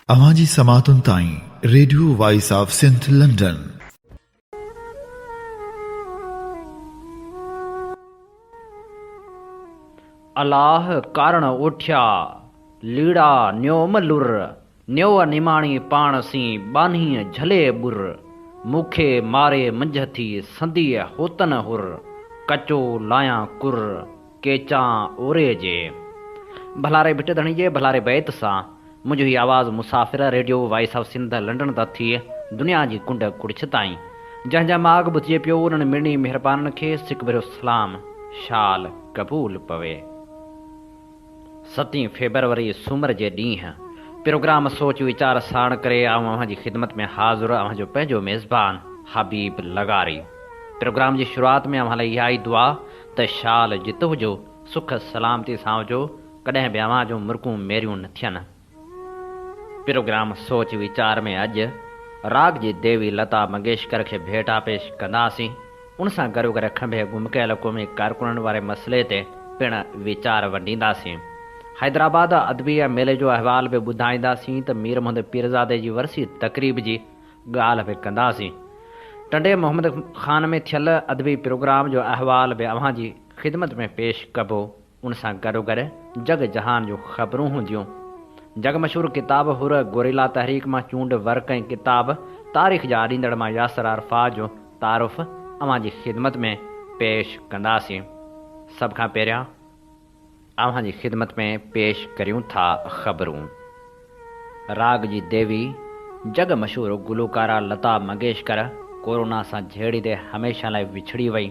अवाजी समातुन ताई radio voice of Sindh London. Allah कारण उठ्या लीड़ा न्यो मलुर न्यो निमाणी पाण सी बानी झले बुर मुखे मारे मंझ थी संदी होतन हुर कचो लाया कुर केचा ओरे जे। भलारे बिट धणी जे भलारे बैत सा मुझी ही आवाज़ मुसाफ़िर radio voice of Sindh London ता थी दुनिया जी कुंड कुड़छ ताईं जंहिंजा माग बुझे पियो उन्हनि मिणी मेहरबाननि खे सिक भरियो सलाम शाल क़बूल पवे। 7 फरवरी सूमर जे ॾींहुं प्रोग्राम सोच वीचार साण करे आऊं अव्हां जी ख़िदमत में हाज़िर अव्हां जो पंहिंजो मेज़बान हबीब लगारी। प्रोग्राम जी शुरूआत में अव्हां लाइ इहा ई दुआ त शाल जित हुजो सुख सलामती सां हुजो कॾहिं बि अव्हां जो मुर्कूं मेरियूं न थियनि। प्रोग्राम सोच वीचार में अॼु राग जी देवी लता मंगेशकर खे भेटा पेश कंदासीं। उन सां गॾो गॾु खंभे गुमकियल क़ौमी कारकुननि वारे मसइले ते पिणु वीचार वंडींदासीं। हैदराबाद अदबी मेले जो अहवाल बि ॿुधाईंदासीं त मीर मोहम्मद पीरज़ादे जी वरसी तक़रीब जी ॻाल्हि बि कंदासीं। टंडे मोहम्मद ख़ान में थियल अदबी प्रोग्राम जो अहवाल बि अव्हां जी ख़िदमत में पेश कबो। उन सां गॾो गॾु जग जहान जूं ख़बरूं हूंदियूं। जग मशहूर किताब हुर गोरिला तहरीक मां चूंड वर्क ऐं किताब तारीख़ जा आॾींदड़ मां यासर अरफात जो तारुफ़ अव्हां जी ख़िदमत में पेश कंदासीं। सभ खां पहिरियां अव्हां जी ख़िदमत में पेश करियूं था ख़बरूं। राग जी देवी जग मशहूर गुलकारा लता मंगेशकर कोरोना सां झेड़ीदे हमेशह लाइ विछड़ी वई।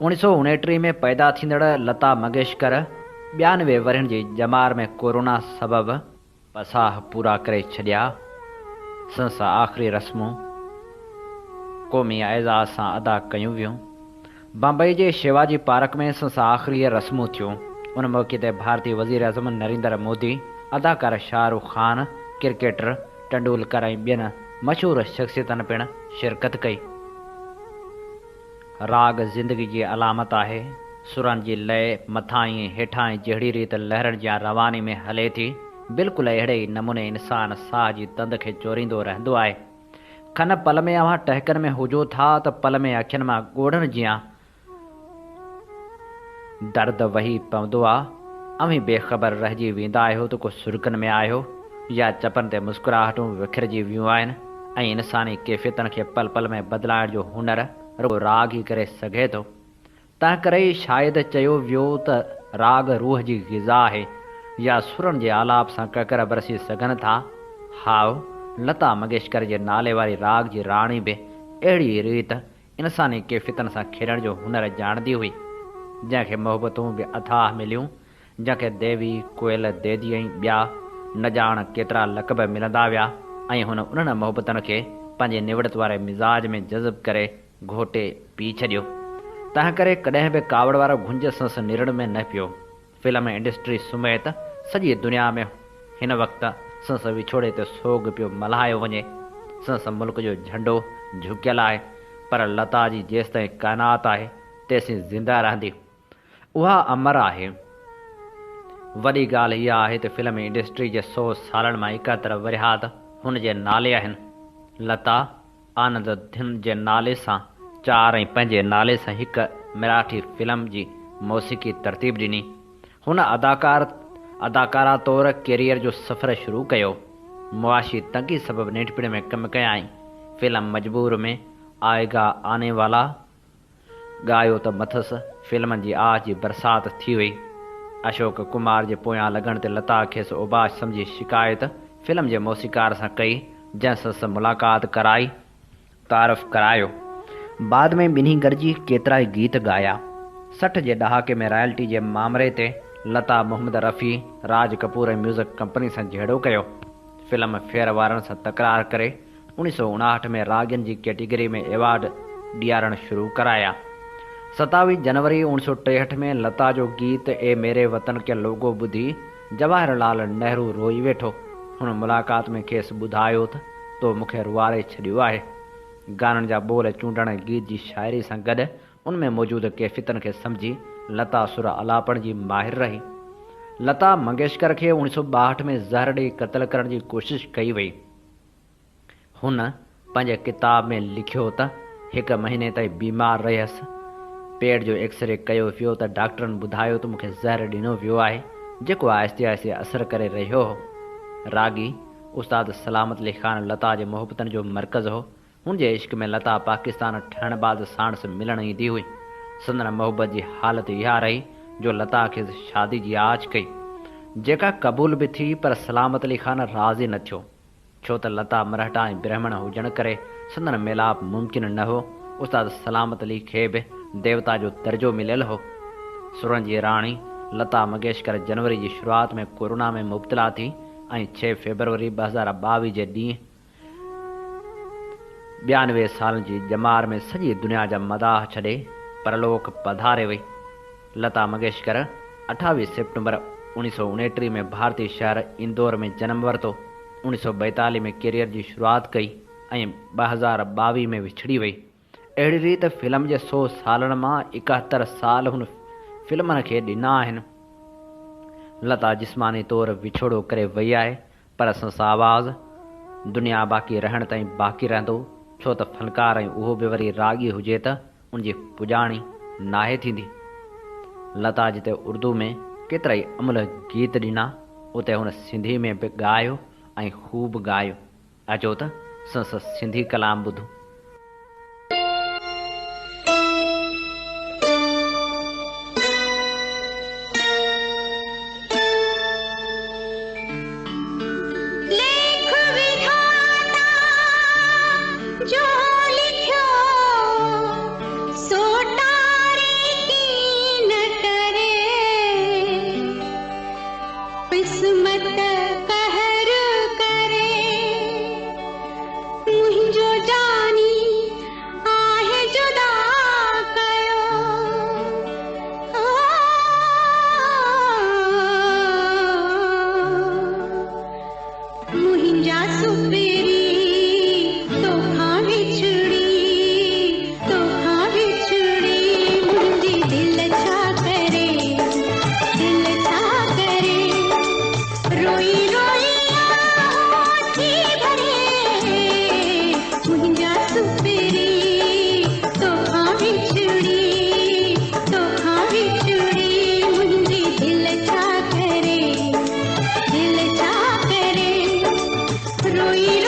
1969 में पैदा थींदड़ लता मंगेशकर 92 वरनि जी ॼमार में कोरोना सबबि पसाह पूरा करे छॾिया। संसा आख़िरी रस्मूं क़ौमी एज़ाज़ सां अदा कयूं वियूं। बम्बई जे शिवाजी पार्क में संसा आख़िरी रस्मूं थियूं। उन मौक़े ते भारतीय वज़ीर आज़म नरेंद्र मोदी अदाकार शाहरुख खान क्रिकेटर तेंदुलकर ऐं ॿियनि मशहूर शख़्सियतनि पिणु शिरकत कई। राग ज़िंदगी जी अलामत आहे। सुरनि जी लय मथां ऐं हेठां जहिड़ी रीति लहरनि जी रवानी में हले थी बिल्कुलु अहिड़े ई नमूने इंसान साह जी तंद खे चोरींदो रहंदो आहे। खन पल में अव्हां टहिकनि में हुजो था त पल में अखियुनि मां ॻोढ़नि जियां दर्द वही पवंदो आहे। अव्हीं बेख़बर रहिजी वेंदा आहियो त को सुर्कनि में आहियो या चपनि ते मुस्कुराहटूं विखिरजी वियूं आहिनि ऐं इंसानी कैफ़ियतनि खे पल पल में बदिलाइण जो हुनर रुॻो राग ई करे सघे थो। तंहिं करे ई शायदि चयो वियो त राग रूह जी ग़िज़ा आहे या सुरनि जे आलाप सां ककर बरसी सघनि था। हाओ लता मंगेशकर जे नाले वारी राग जी राणी बि अहिड़ी रीति इंसानी कैफ़ियतनि सां खेॾण जो हुनर ॼाणंदी हुई। जंहिंखे मोहबतूं बि अथाह मिलियूं, जंहिंखे देवी कोयल देदी ऐं ॿिया न ॼाण केतिरा लक़ब मिलंदा विया ऐं हुन उन्हनि मोहबतनि खे पंहिंजे निवड़त वारे मिज़ाज में जज़ब करे घोटे पी छॾियो। तंहिं करे कॾहिं बि कावड़ वारो घुंज संस निरण में न पियो। फिल्म इंडस्ट्री समेत सॼी दुनिया में हिन वक़्तु संस विछोड़े ते सोग पियो मल्हायो वञे। संस मुल्क जो झंडो झुकियल आहे, पर लता जी जेसिताईं काइनात आहे तेसीं ज़िंदा रहंदी। उहा अमर आहे। वॾी ॻाल्हि इहा आहे त फिल्म इंडस्ट्री जे 100 सालनि मां 71 वरिहात हुन जे नाले आहिनि। लता आनंद धन जे नाले सां 4 ऐं पंहिंजे नाले सां हिकु मराठी फिल्म जी मौसीक़ी तरतीब ॾिनी। हुन अदाकारा तौरु कैरियर जो सफ़र शुरू कयो। मुआशी तंगी सबबि नेठपिण में कमु कयाई। फिल्म मजबूर में आएगा आने वाला ॻायो त मथसि फिल्मनि जी आह जी बरसाति थी हुई। अशोक कुमार जे पोयां लॻण ते लता खेसि उबाश सम्झी शिकायत फिल्म जे मौसीक़ार सां कई, जंहिं सां मुलाक़ात कराई तारीफ़ करायो। बाद में ॿिन्ही गॾिजी केतिरा ई गीत ॻाया। 60 जे ॾहाके में रॉयल्टी जे मामले ते लता मोहम्मद रफ़ी राज कपूर ऐं म्यूज़िक कंपनी सां जहिड़ो कयो। फिल्म फेयर वारनि सां तकरार करे 1959 में रागनि जी कैटेगरी में एवॉर्ड ॾियारणु शुरू कराया। 27 जनवरी 1963 में लता जो गीत ए मेरे वतन के लोगो ॿुधी जवाहरलाल नेहरू रोई वेठो। हुन मुलाक़ात में खेसि ॿुधायो त तो मूंखे रुआरे छॾियो आहे। गाननि जा ॿोल चूंडण गीत जी शाइरी सां गॾु उनमें मौजूदु कैफ़ियतनि खे सम्झी लता सुर अलापण जी माहिर रही। लता मंगेशकर खे 1962 में ज़हर ॾेई क़त्ल करण जी कोशिश कई वई। हुन पंहिंजे किताब में लिखियो त 1 महीने ताईं बीमार रहियसि। पेट जो एक्सरे कयो वियो त डॉक्टरनि ॿुधायो त मूंखे ज़हर ॾिनो वियो आहे, जेको आहिस्ते आहिस्ते असरु करे रहियो हो। रागी उस्ताद सलामत अली ख़ान लता जे मुहबतनि जो मर्कज़ हो। हुन जे इश्क में लता पाकिस्तान ठहण बाज़ साणस मिलण ईंदी हुई। संदन मोहब्बत जी हालत इहा रही जो लता खे शादी जी आछ कई, जेका क़बूल भी थी, पर सलामत अली ख़ान राज़ी न थियो, छो त लता मराठा ऐं ब्राह्मण हुजण करे संदन मिलाप मुमकिन न हो। उस्ताद सलामत अली खे बि देवता जो दर्जो मिलियल हो। सुरनि जी राणी लता मंगेशकर जनवरी जी शुरूआत में कोरोना में मुब्तला थी ऐं 6 फरवरी 2022 जे ॾींहुं 92 सालनि जी जमार में सॼी दुनिया जा मदाह छॾे परलोक पधारे वई। लता मंगेशकर 28 सितंबर 1969 में भारतीय शहर इंदौर में जन्म वरितो। 1942 में कैरियर जी शुरूआत कई ऐं 2022 में विछड़ी वई। अहिड़ी रीति फिल्म जे 100 सालनि मां 71 साल हुन फिल्मनि खे ॾिना आहिनि। लता जिस्मानी तौरु विछोड़ो करे वई आहे, पर संसा आवाज़ दुनिया बाक़ी रहण ताईं बाक़ी रहंदो, छो त फनकार ऐं उहो बि वरी रागी हुजे त उनजी पुॼाणी नाहे थींदी। लता जिते उर्दू में केतिरा ई अमल गीत ॾिना, उते हुन सिंधी में बि ॻायो ऐं ख़ूब ॻायो। अचो त संस सिंधी कलाम ॿुधूं। रोई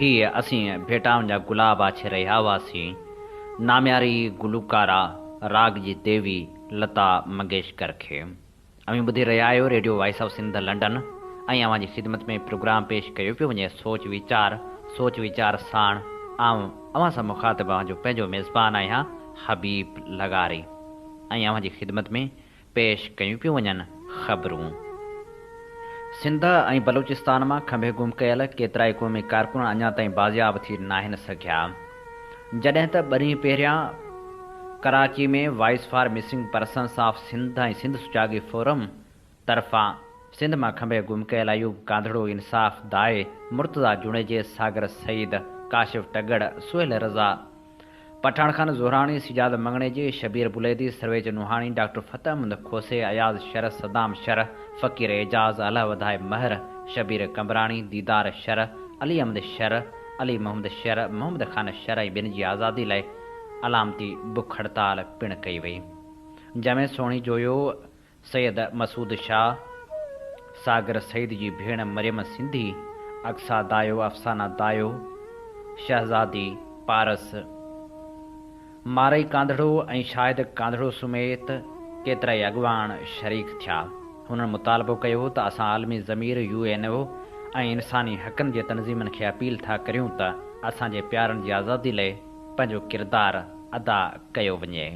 ही असीं भेटाउनि जा गुलाब आछे रहिया हुआसीं। नाम्यारी गुलूकारा राग जी देवी लता मंगेशकर खे। अमी ॿुधी रहिया आहियो radio voice of Sindh London ऐं अव्हां जी ख़िदमत में प्रोग्राम पेश कयो पियो वञे सोच वीचार साण आऊं अव्हां सां मुखातिब जो पंहिंजो मेज़बान आहियां हबीब लगारी ऐं अव्हां जी ख़िदमत में पेश कयूं पियूं वञनि ख़बरूं। सिंध ऐं बलूचिस्तान मां खंभे गुम कयल केतिरा ई क़ौमी कारकुन अञा ताईं बाज़ियाब थी नाहिनि सघिया। जॾहिं त 2 ॾींहं पहिरियां कराची में voice for missing persons of Sindh ऐं सिंध सुजागी फोरम तरफ़ां सिंध मां खंभे गुम कयल अयूब कांधड़ो, इंसाफ़ दाए, मुर्तज़ा जुणेजे, सागर सईद, काशिफ टगड़, सुहेल रज़ा, पठान खान ज़ोहरानी, सिजाद मंगणेजे, शबीर बुलेदी, सरवेज नुहानी, डॉक्टर फतेह अहमद खोसे, अयाज़ शर, सदाम शर, फ़कीर एजाज़, अल्लाह वधाए महर, शबीर कमरानी, दीदार शर, अली अहमद शर, अली मोहम्मद शर, मोहम्मद खान शर ऐं ॿिनि जी आज़ादी लाइ अलामती बुख हड़ताल पिणु कई वई, जंहिंमें सोणी जोयो सैयद मसूद शाह, सागर सईद जी भेण मरियम सिंधी, अक्सा दायो, अफ़साना दायो, शहज़ादी पारस, मारई कांधड़ो ऐं शाहिद कांधड़ो समेत केतिरा ई अॻवान शरीक थिया। हुननि मुतालबो कयो त असां आलमी ज़मीर UNO ऐं इंसानी हक़नि जे तनज़ीमनि खे अपील था करियूं त असांजे प्यारनि जी आज़ादी लाइ पंहिंजो किरदारु अदा कयो वञे।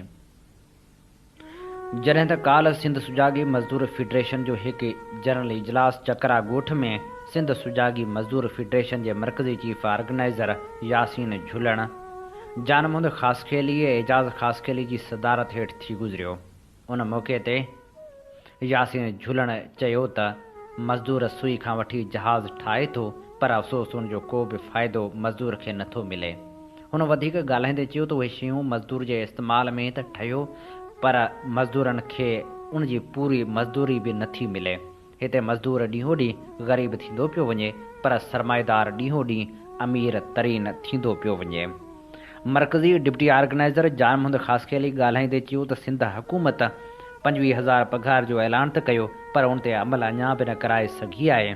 जॾहिं त काल्ह सिंध सुजागी मज़दूर फेडरेशन जो हिकु जनरल इजलास चकरा ॻोठ में सिंध सुजागी मज़दूर फेडरेशन जे मरकज़ी चीफ ऑर्गेनाइज़र यासीन झुलण, जान मोहम्मद ख़ासखेली ऐं एजाज़ ख़ासखेली जी सदारत हेठि थी गुज़रियो। उन मौक़े ते यासीन झुलण चयो त मज़दूर सुई खां वठी जहाज़ ठाहे थो, पर अफ़सोस उनजो को बि फ़ाइदो मज़दूर खे नथो मिले। हुन वधीक ॻाल्हाईंदे चयो त उहे शयूं मज़दूर जे इस्तेमाल में त ठहियो, पर मज़दूरनि खे उन जी पूरी मज़दूरी बि नथी मिले। हिते मज़दूर ॾींहों ॾींहुं ग़रीब थींदो पियो वञे, पर सरमाएदार ॾींहों ॾींहुं अमीर तरीन थींदो पियो वञे। मरकज़ी डिप्टी ऑर्गेनाइज़र जान मोहम्मद ख़ासखेली ॻाल्हाईंदे चयो त सिंध हुकूमत 25,000 पघार जो ऐलान त कयो, पर उन ते अमल अञा बि न कराए सघी आहे।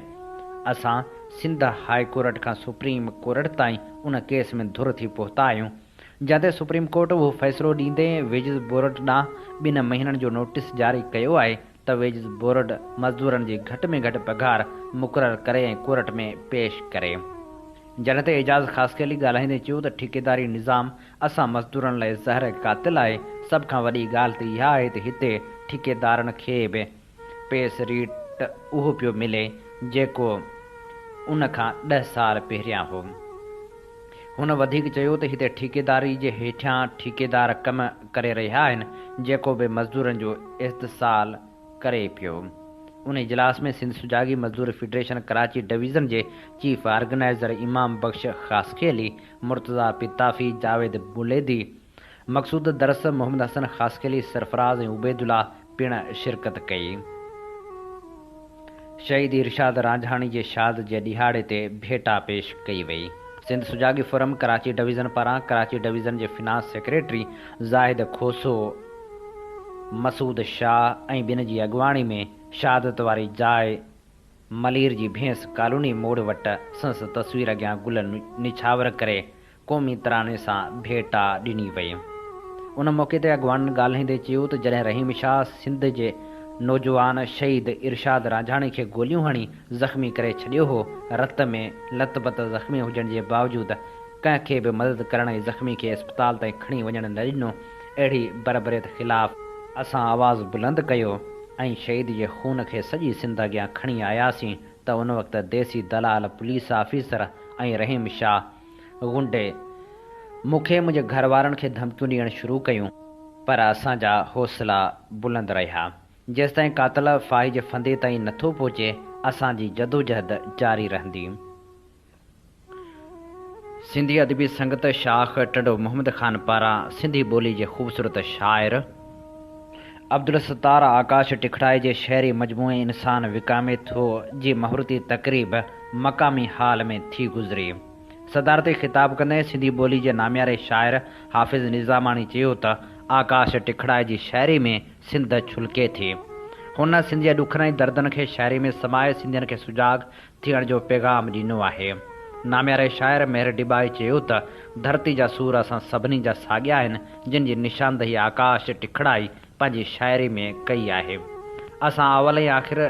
असां सिंध हाई कोर्ट खां सुप्रीम कोर्ट ताईं उन केस में धुर थी पहुता आहियूं, जिते सुप्रीम कोर्ट उहो फ़ैसिलो ॾींदे वेजिस बोर्ड ॾांहुं 2 महीननि जो नोटिस जारी कयो आहे त वेजिस बोर्ड मज़दूरनि जी घटि में घटि पघार मुक़ररु करे ऐं कोर्ट में पेश करे। जॾहिं त एजाज़ ख़ासखेली ॻाल्हाईंदे चयो त ठेकेदारी निज़ाम असां मज़दूरनि लाइ ज़हर क़ातिल आहे। सभ खां वॾी ॻाल्हि त इहा आहे त हिते ठेकेदारनि खे बि पेस रेट उहो पियो मिले जेको उन खां 10 साल पहिरियां हो। हुन वधीक चयो त हिते ठेकेदारी जे हेठियां ठेकेदार कम करे रहिया आहिनि, जेको बि मज़दूरनि जो इस्तेसाल करे पियो। उन इजलास में सिंध सुजागी मज़दूर फेडरेशन कराची डिवीज़न जे चीफ ऑर्गेनाइज़र इमाम बख्श ख़ासखेली, मुर्तज़ा पिताफ़ी, जावेद बुलेदी, मक़सूद दरस, मोहम्मद हसन ख़ासखेली, सरफराज़ ऐं उबैदुल्ला पिणु शिरकत कई। शहीद इरशाद रांझाणी जे शाद जे ॾिहाड़े ते भेटा पेश कई वई। सिंध सुजागी फोरम कराची डिवीज़न पारां कराची डिवीज़न जे फिनांस सेक्रेटरी ज़ाहिद खोसो, मसूद शाह ऐं ॿिनि जी अॻुवाणी में शहादत वारी जाइ मलीर जी भेंस कॉलोनी मोड़ वटि संस तस्वीर अॻियां गुल निछावर करे क़ौमी तराने सां भेटा ॾिनी वई। उन मौक़े ते अॻुवान ॻाल्हाईंदे चयो त जॾहिं रहीम शाह सिंध जे नौजवान शहीद इरशाद रांझाणी खे गोलियूं हणी ज़ख़्मी करे छॾियो हो, रत में लथपथ ज़ख़्मी हुजण जे बावजूदि कंहिंखे बि मदद करण ऐं ज़ख़्मी खे अस्पताल ताईं खणी वञणु न ॾिनो। अहिड़ी बरबरीत ख़िलाफ़ असां आवाज़ बुलंद कयो ऐं शहीद जे खून खे सॼी सिंध अॻियां खणी आयासीं त उन वक़्तु देसी दलाल, पुलिस ऑफिसर ऐं रहीम शाह गुंडे मूंखे मुंहिंजे घर वारनि खे धमकियूं ॾियणु शुरू कयूं, पर असांजा हौसला बुलंद रहिया। जेसिताईं कातिल फाहिज फंदे ताईं नथो पहुचे, असांजी जदोजहद जारी रहंदी। सिंधी अदबी संगत शाख टंडो मोहम्मद खान पारां सिंधी ॿोली जे ख़ूबसूरत शाइर अब्दुल सत्तार आकाश टिखड़ाई जे शहरी मजमूए इंसान विकामे थो जी महूरती तक़रीब मक़ामी हाल में थी गुज़री। सदारती ख़िताब कंदे सिंधी ॿोली जे नाम्यारे शाइर हाफ़िज़ निज़ामाणी चयो त आकाश टिखड़ाई जी शाइरी में सिंध छुलके थी। हुन सिंधी ॾुखनि ऐं दर्दनि खे शाइरी में समाए सिंधियुनि खे सुजाॻ थियण जो पैगाम ॾिनो आहे। नाम्यारे शाइर मेहर डिबाई चयो त धरती जा सूर असां सभिनी जा साॻिया आहिनि, जिन जी निशानदही आकाश टिखड़ाई पंहिंजी शाइरी में कई आहे। असां अवल ऐं आख़िर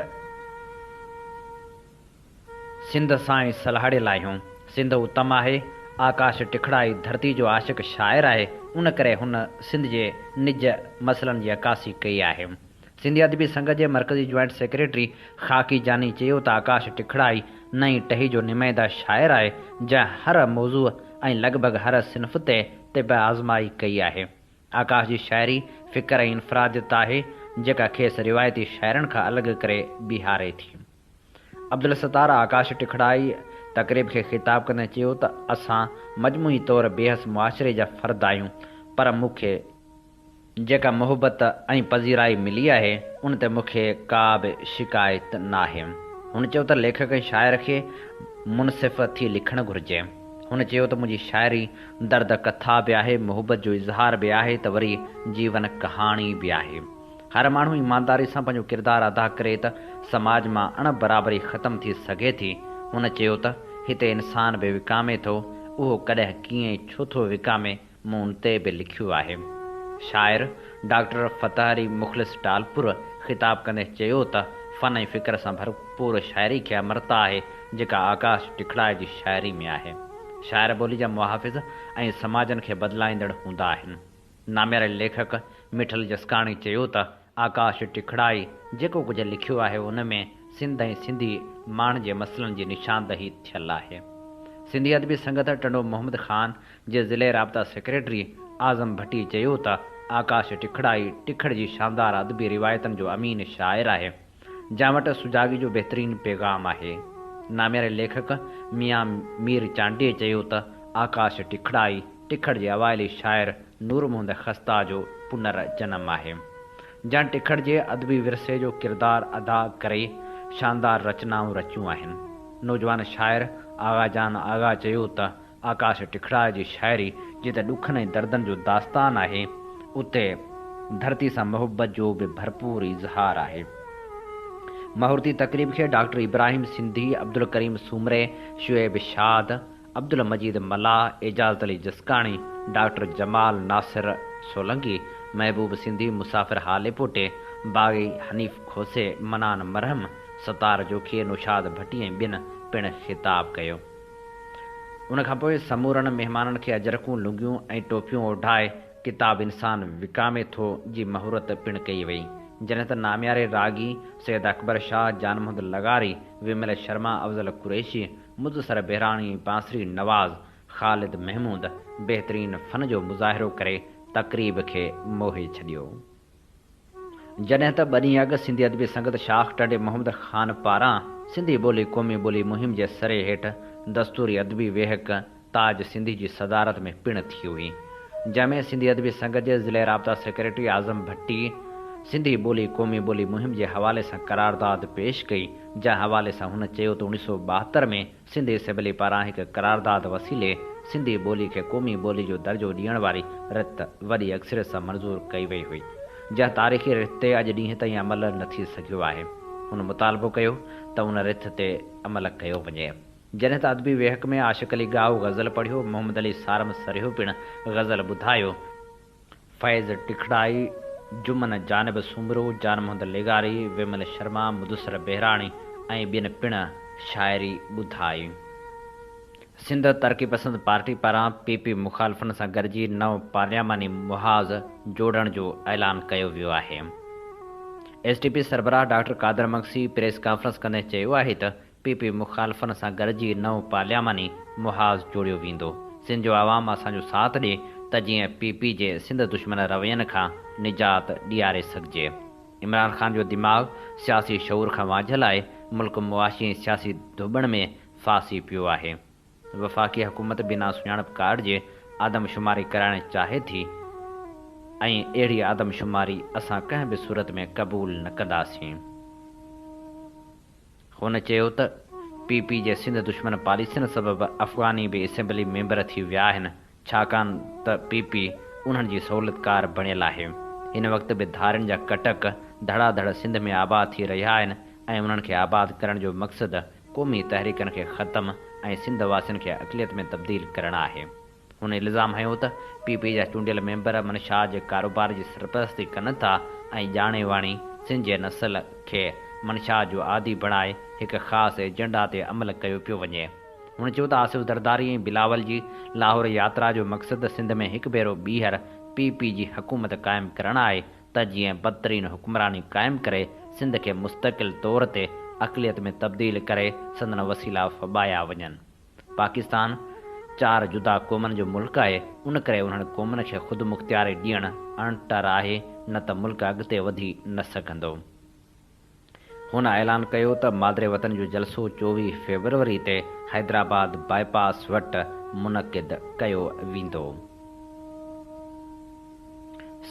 सिंध सां ई सलहाड़ियल आहियूं। सिंध उत्तम आहे, आकाश टिखड़ाई धरती जो आशिक शाइर आहे, उन करे हुन सिंध जे निज मसइलनि जी अकासी कई आहे। सिंधी अदबी संघ जे मर्कज़ी जॉइंट सेक्रेटरी ख़ाकी जानी चयो त आकाश टिखड़ाई नई टही जो नुमाइंदा शाइर आहे, जंहिं हर मौज़ू ऐं लॻभॻि हर सिन्फ़ ते तिब आज़माई कई आहे। आकाश जी शाइरी फ़िक्र ऐं इन्फ़रादियत आहे, जेका खेसि रिवायती शाइरनि खां अलॻि करे बीहारे थी। अब्दुल सत्तार आकाश टिखड़ाई तक़रीब खे ख़िताब कंदे चयो त असां मजमूई तौरु बेहस मुआशिरे जा फ़र्द आहियूं, पर मूंखे जेका मुहबत ऐं पज़ीराई मिली आहे उन ते मूंखे का बि शिकायत नाहे। हुन चयो त लेखक ऐं शाइर खे मुनसिफ़ थी लिखणु घुरिजे। हुन चयो त मुंहिंजी शाइरी दर्द कथा बि आहे, मुहबत जो इज़हार बि आहे, त वरी जीवन कहाणी बि आहे। हर माण्हू ईमानदारी सां पंहिंजो किरदारु अदा करे त समाज मां अण बराबरी ख़तमु थी सघे थी। हुन चयो त हिते इंसान बि विकामे थो, उहो कॾहिं कीअं छो थो विकामे, मूं उन ते बि लिखियो आहे। शाइर डॉक्टर फ़तह अली मुख़लिस टालपुर ख़िताब कंदे चयो त फ़न ऐं फ़िक्र सां भरपूर शाइरी खे अमरता आहे, जेका आकाश टिखड़ाई जी शाइरी में आहे। शाइर ॿोली जा मुहाफ़िज़ ऐं समाजनि खे बदिलाईंदड़ हूंदा आहिनि। नाम्यारे लेखक मिठल जसकाणी चयो त आकाश टिखड़ाई जेको कुझु लिखियो आहे उन में सिंध ऐं सिंधी माण्हुनि जे मसइलनि जी निशानदही थियल आहे। सिंधी अदबी संगत टंडो मोहम्मद ख़ान जे ज़िले राब्ता सेक्रेटरी आज़म भट्टी चयो त आकाश टिखड़ाई टिखड़ जी शानदार अदबी रिवायतनि जो अमीन शाइर आहे, जंहिं वटि सुजागी जो बहितरीनु पैगाम आहे। नाम्यारे लेखक मियां मीर चांडीअ चयो त आकाश टिखड़ाई टिखड़ जे अवाइली शाइर नूर मोहम्मद ख़स्ता जो पुनर्जन्म आहे, जंहिं टिखड़ जे अदबी विरसे जो किरदारु अदा करे शानदार रचनाऊं रचियूं आहिनि। नौजवान शाइर आगाजान आगा चयो त आकाश टिखड़ाई जी शाइरी जिते ॾुखनि ऐं दर्दनि जो दास्तान आहे, उते धरती सां मुहबत जो बि भरपूर इज़हार आहे। महूरती तक़रीब खे डॉक्टर इब्राहिम सिंधी, अब्दुल करीम सूमरे, शुएब शाद, अब्दुल मजीद मल्लाह, एजाज़ अली जसकाणी, डॉक्टर जमाल नासिर सोलंगी, महबूब सिंधी, मुसाफ़िर हालेपोटे, बाग़ी हनीफ़ खोसे, मनान मरहम, सतार जोखी, नुशाद भट्टी ऐं ॿियनि पिणु ख़िताब कयो। उनखां पोइ समूरनि महिमाननि खे अजरकूं, लुंगियूं ऐं टोपियूं ओढाए किताब इंसान विकामे थो जी महूरत पिणु कई वई, जॾहिं त नाम्यारे रागी सैयद अकबर शाह, जान मोहम्मद लगारी, विमल शर्मा, अफ़ज़ल कुरैशी, मुदसर बहराणी, बांसरी नवाज़, ख़ालिद महमूद बहितरीन फ़न जो मुज़ाहिरो करे तक़रीब खे मोहे छॾियो। जॾहिं त ॿ ॾींहं अॻु सिंधी अदबी संगत शाख टंडे मोहम्मद ख़ान पारां सिंधी ॿोली क़ौमी ॿोली मुहिम जे सरे हेठि दस्तूरी अदबी वेहक ताज सिंधी जी सदारत में पिणु थी हुई, जंहिंमें सिंधी अदबी संघ जे ज़िले राब्ता सेक्रेटरी आज़म भट्टी सिंधी ॿोली क़ौमी ॿोली मुहिम जे हवाले सां करारदाद पेश कई, जंहिं हवाले सां हुन चयो त 1972 में सिंधी असेंबली पारां हिकु करारदाद वसीले सिंधी ॿोली खे क़ौमी ॿोली जो दर्जो ॾियण वारी रिथ वॾी अक्सरियत सां मंज़ूर कई वई हुई, जंहिं तारीख़ी रिथ ते अॼु ॾींहं ताईं अमल न थी सघियो आहे। हुन मुतालबो कयो त उन रिथ ते अमल कयो वञे। जॾहिं त अदबी वेहक में आशिक़ अली गाहू ग़ज़ल पढ़ियो, मोहम्मद अली सारम सरियो पिणु ग़ज़ल ॿुधायो, फैज़ टिखड़ाई, जुमन जानिब सुमरो, जान मोहम्मद लेगारी, विमल शर्मा, मुदसर बहराणी ऐं ॿियनि पिणु शाइरी ॿुधाई। सिंध तरक़ी पसंद पार्टी पारां पीपी मुखालफ़नि सां गॾिजी नओं पार्लियामानी मुहाज़ जोड़ण जो ऐलान कयो वियो आहे। एसटीपी सरबराह डॉक्टर कादर मक्सी प्रेस कॉन्फ्रेंस कंदे चयो आहे त पीपी मुखालफ़नि सां गॾिजी नओं पार्लियामानी मुहाज़ जोड़ियो वेंदो। सिंध जो आवाम असांजो साथ ॾिए त जीअं पीपी जे सिंध दुश्मन रवैयनि खां निजात ॾियारे सघिजे। इमरान ख़ान जो दिमाग़ सियासी शऊर खां वाझल आहे, मुल्क मुआशी ऐं सियासी धुॿण में फासी पियो आहे। वफ़ाक़ी हुकूमत बिना सुञाणप कार्ड जे आदमशुमारी कराइण चाहे थी ऐं अहिड़ी आदमशुमारी असां कंहिं बि सूरत में क़बूल न कंदासीं। हुन चयो त पीपी जे सिंध दुश्मन पॉलिसियुनि सबबि अफ़गानी बि असेंबली मेंबर थी विया आहिनि, छाकाणि त पीपी उन्हनि जी सहूलियतकार बणियल आहे। हिन वक़्तु बि धारियुनि जा कटक धड़ाधड़ सिंध में आबाद थी रहिया आहिनि ऐं उन्हनि खे आबाद करण जो मक़सदु क़ौमी तहरीकनि खे ख़तमु ऐं सिंध वासियुनि खे अक़लियत में तब्दील करणु आहे। हुन इल्ज़ाम हयो त पीपी जा चूंडियल मेंबर मनशा जे कारोबार जी सरपरस्ती कनि था ऐं ॼाणे वाणी सिंध जे नस्ल खे मनशा जो आदी बणाए हिकु ख़ासि एजेंडा ते अमल कयो पियो वञे। हुन चयो त आसिफ़ ज़रदारी ऐं बिलावल जी लाहौर यात्रा जो मक़सदु सिंध में हिकु भेरो ॿीहर पीपी जी हुकूमत क़ाइमु करणु आहे त जीअं बदतरीन हुक्मरानी क़ाइमु करे सिंध खे मुस्तक़िल तौर ते अक़लियत में तब्दील करे संदन वसीला फॿाया वञनि। पाकिस्तान 4 जुदा क़ौमनि जो मुल्क आहे, उन करे उन्हनि क़ौमनि खे ख़ुदि मुख़्तियारी ॾियणु अणटर आहे, न त मुल्क अॻिते वधी न सघंदो। हुन ऐलान कयो त मादरे वतन जो जलसो 24 फ़रवरी ते हैदराबाद बाईपास वटि मुनक़िद कयो वेंदो।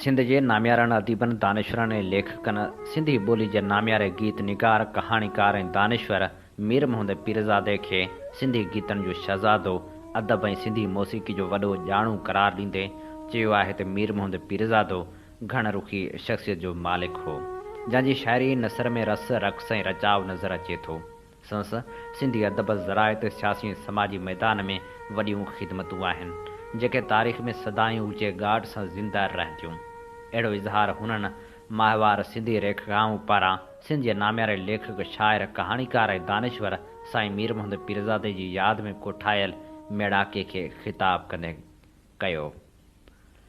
सिंध जे नामियारनि अदीबनि, दानिशवरनि ऐं लेखकनि सिंधी ॿोली जे नामियारे गीत निगार, कहाणीकार ऐं दानिशवर मीर मोहम्मद पीरज़ादे खे सिंधी गीतनि जो शहज़ादो, अदब ऐं सिंधी मौसीक़ी जो वॾो ॼाणू करार ॾींदे चयो आहे त मीर मोहम्मद पीरज़ादो घण रुखी शख़्सियत जो मालिक हो, जंहिंजी शाइरी नसर में रस, रक़्स ऐं रचाव नज़र अचे थो। संस सिंधी अदब ज़राइत, सियासी ऐं समाजी मैदान में वॾियूं ख़िदमतूं आहिनि जेके तारीख़ में सदायूं ऊचे गाड सां ज़िंदा रहंदियूं। अहिड़ो इज़हार हुननि माहवार सिंधी रेखाऊं पारां सिंध जे नामियारे लेखक, शाइर, कहाणीकार ऐं दानिशवर साईं मीर मोहम्मद पीरज़ादे जी यादि में कोठायल मेड़ाके खे ख़िताब कंदे कयो।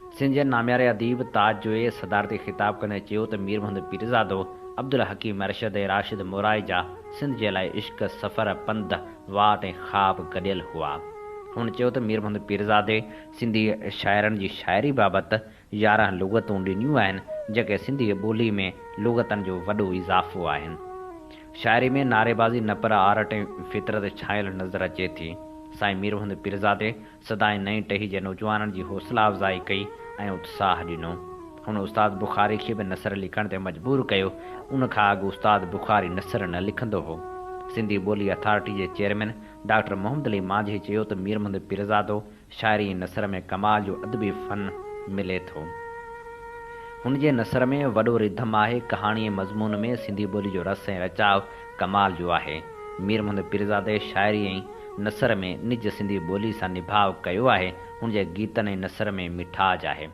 सिंध जे नामियारे अदीब ताज जोए सदारती ख़िताब कंदे चयो त मीर मोहम्मद पीरज़ादो अब्दुल हकीम अरशद ऐं राशिद मोराई जा सिंध जे लाइ इश्क, सफ़र, पंध, वाट ऐं ख़्वाब गॾियल हुआ। हुन चयो त मीर मोहम्मद पीरज़ादे सिंधी शाइरनि जी शाइरी बाबति 11 लुग़तूं ॾिनियूं आहिनि जेके सिंधी ॿोली में लुग़तनि जो वॾो इज़ाफ़ो आहिनि। शाइरी में नारेबाज़ी न पर आरट ऐं फितरत छायल नज़र अचे थी। साईं मीर मोहम्मद पीरज़ादे सदाईं नई टही जे नौजवाननि जी हौसला अफ़ज़ाई कई ऐं उत्साह ॾिनो। हुन उस्ताद बुख़ारी खे बि नसर लिखण ते मजबूर कयो। उन खां अॻु उस्ताद बुख़ारी नसर न लिखंदो हो। सिंधी ॿोली अथॉरिटी जे चेयरमैन डॉक्टर मोहम्मद अली मांझी चयो त मीर मोहम्मद पीरज़ादो शाइरी ऐं नसर में कमाल जो अदबी फ़न मिले थो। हुन जे नसर में वॾो रिधम आहे। कहाणी ऐं मज़मून में सिंधी ॿोली जो रस ऐं रचाव कमाल जो आहे। मीर मोहम्मद पीरज़ादे शाइरी ऐं नसर में निज सिंधी ॿोली सां निभाउ कयो आहे। हुन जे गीतनि ऐं नसर में मिठाज आहे।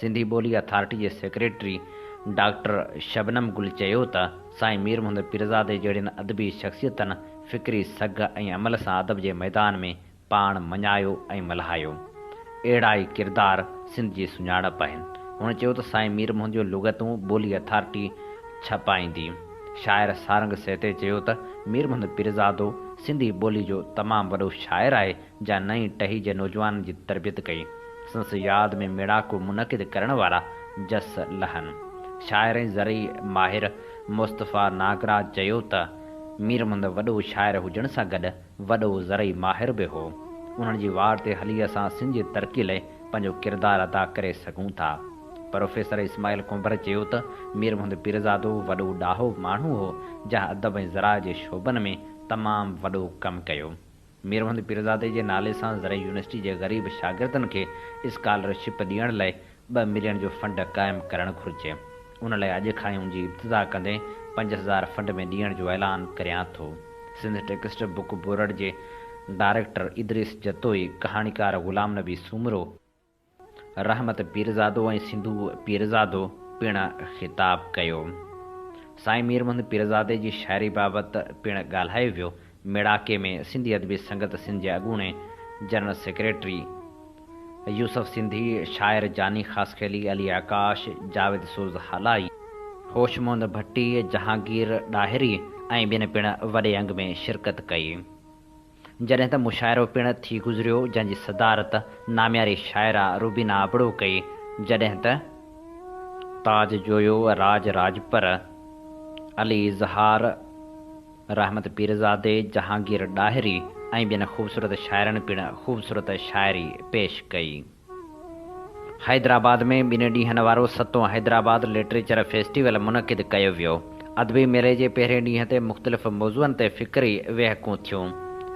सिंधी ॿोली अथॉरिटी जे सेक्रेटरी डॉक्टर शबनम गुल चयो त साईं मीर मोहम्मद पीरज़ादे जहिड़ियुनि अदबी शख़्सियतनि फ़िक्री सघ ऐं अमल सां अदब जे मैदान में पाण मञायो ऐं मल्हायो। अहिड़ा ई किरदार सिंध जी सुञाणप आहिनि। हुन चयो त साईं मीर मोहम्मद जो लुग़तूं ॿोली अथॉरिटी छपाईंदी। शाइर सारंग सहते चयो त मीर मोहम्मद पीरज़ादो सिंधी ॿोली जो तमामु वॾो शाइर आहे जंहिं नई टही जे नौजवाननि जी तरबियत कई। संस यादि में मेड़ाको मुनक़िद करण वारा जस लहनि। शाइर ऐं ज़रई माहिर मुस्तफ़ा नागराज चयो त मीर मोहम्मद वॾो शाइर हुजण सां गॾु वॾो ज़रई माहिर बि हो। उन्हनि जी वार ते हली असां सिंध जी तरक़ी लाइ पंहिंजो किरदारु अदा करे सघूं था। प्रोफेसर इस्माइल कुंबर चयो त मीर मोहम्मद पीरज़ादो वॾो ॾाहो माण्हू हो जंहिं अदब ऐं ज़राअत जे शोबनि में तमामु वॾो कमु कयो। मीर मोहम्मद पीरज़ादे जे नाले सां ज़रई यूनिवर्सिटी जे ग़रीब शागिर्दनि खे स्कॉलरशिप ॾियण लाइ 2 मिलियन जो फंड क़ाइमु करणु घुरिजे। उन लाइ अॼु खां ई उन जी इब्तिदा कंदे 5000 फंड में ॾियण जो ऐलान करियां थो। सिंध टेक्स्ट बुक बोर्ड जे डायरेक्टर इदरीस जतोई, कहाणीकार ग़ुलाम नबी सूमरो, रहमत पीरज़ादो ऐं सिंधू पीरज़ादो पिणु ख़िताब कयो। साईं मीर मोहम्मद पीरज़ादे जी शाइरी बाबति पिणु ॻाल्हायो वियो। मेड़ाके में सिंधी अदबी संगत सिंध जे अॻूणे जनरल सेक्रेटरी यूसुफ सिंधी, शाइर जानी ख़ासखेली, अली आकाश, जावेद सोज़ हलाई, होश मोहम्मद भट्टी, जहांगीर ॾाहिरी ऐं ॿियनि पिणु वॾे अंग में शिरकत कई। जॾहिं त मुशाइरो पिणु थी गुज़रियो जंहिंजी सदारत नामियारी शाइरा रुबीना अबड़ो कई। जॾहिं त ताज जोयो, राज राजपर, अली इज़हार, रहमत पीरज़ादे, जहांगीर ॾाहिरी ऐं ॿियनि ख़ूबसूरत शाइरनि पिणु ख़ूबसूरत शाइरी पेश कई। हैदराबाद में 2 ॾींहनि वारो 7हों हैदराबाद लिटरेचर फेस्टिवल मुनक़िद कयो वियो। अदबी मेले जे पहिरें ॾींहं ते मुख़्तलिफ़ मौज़ूअनि ते फ़िक्री वहिकूं थियूं।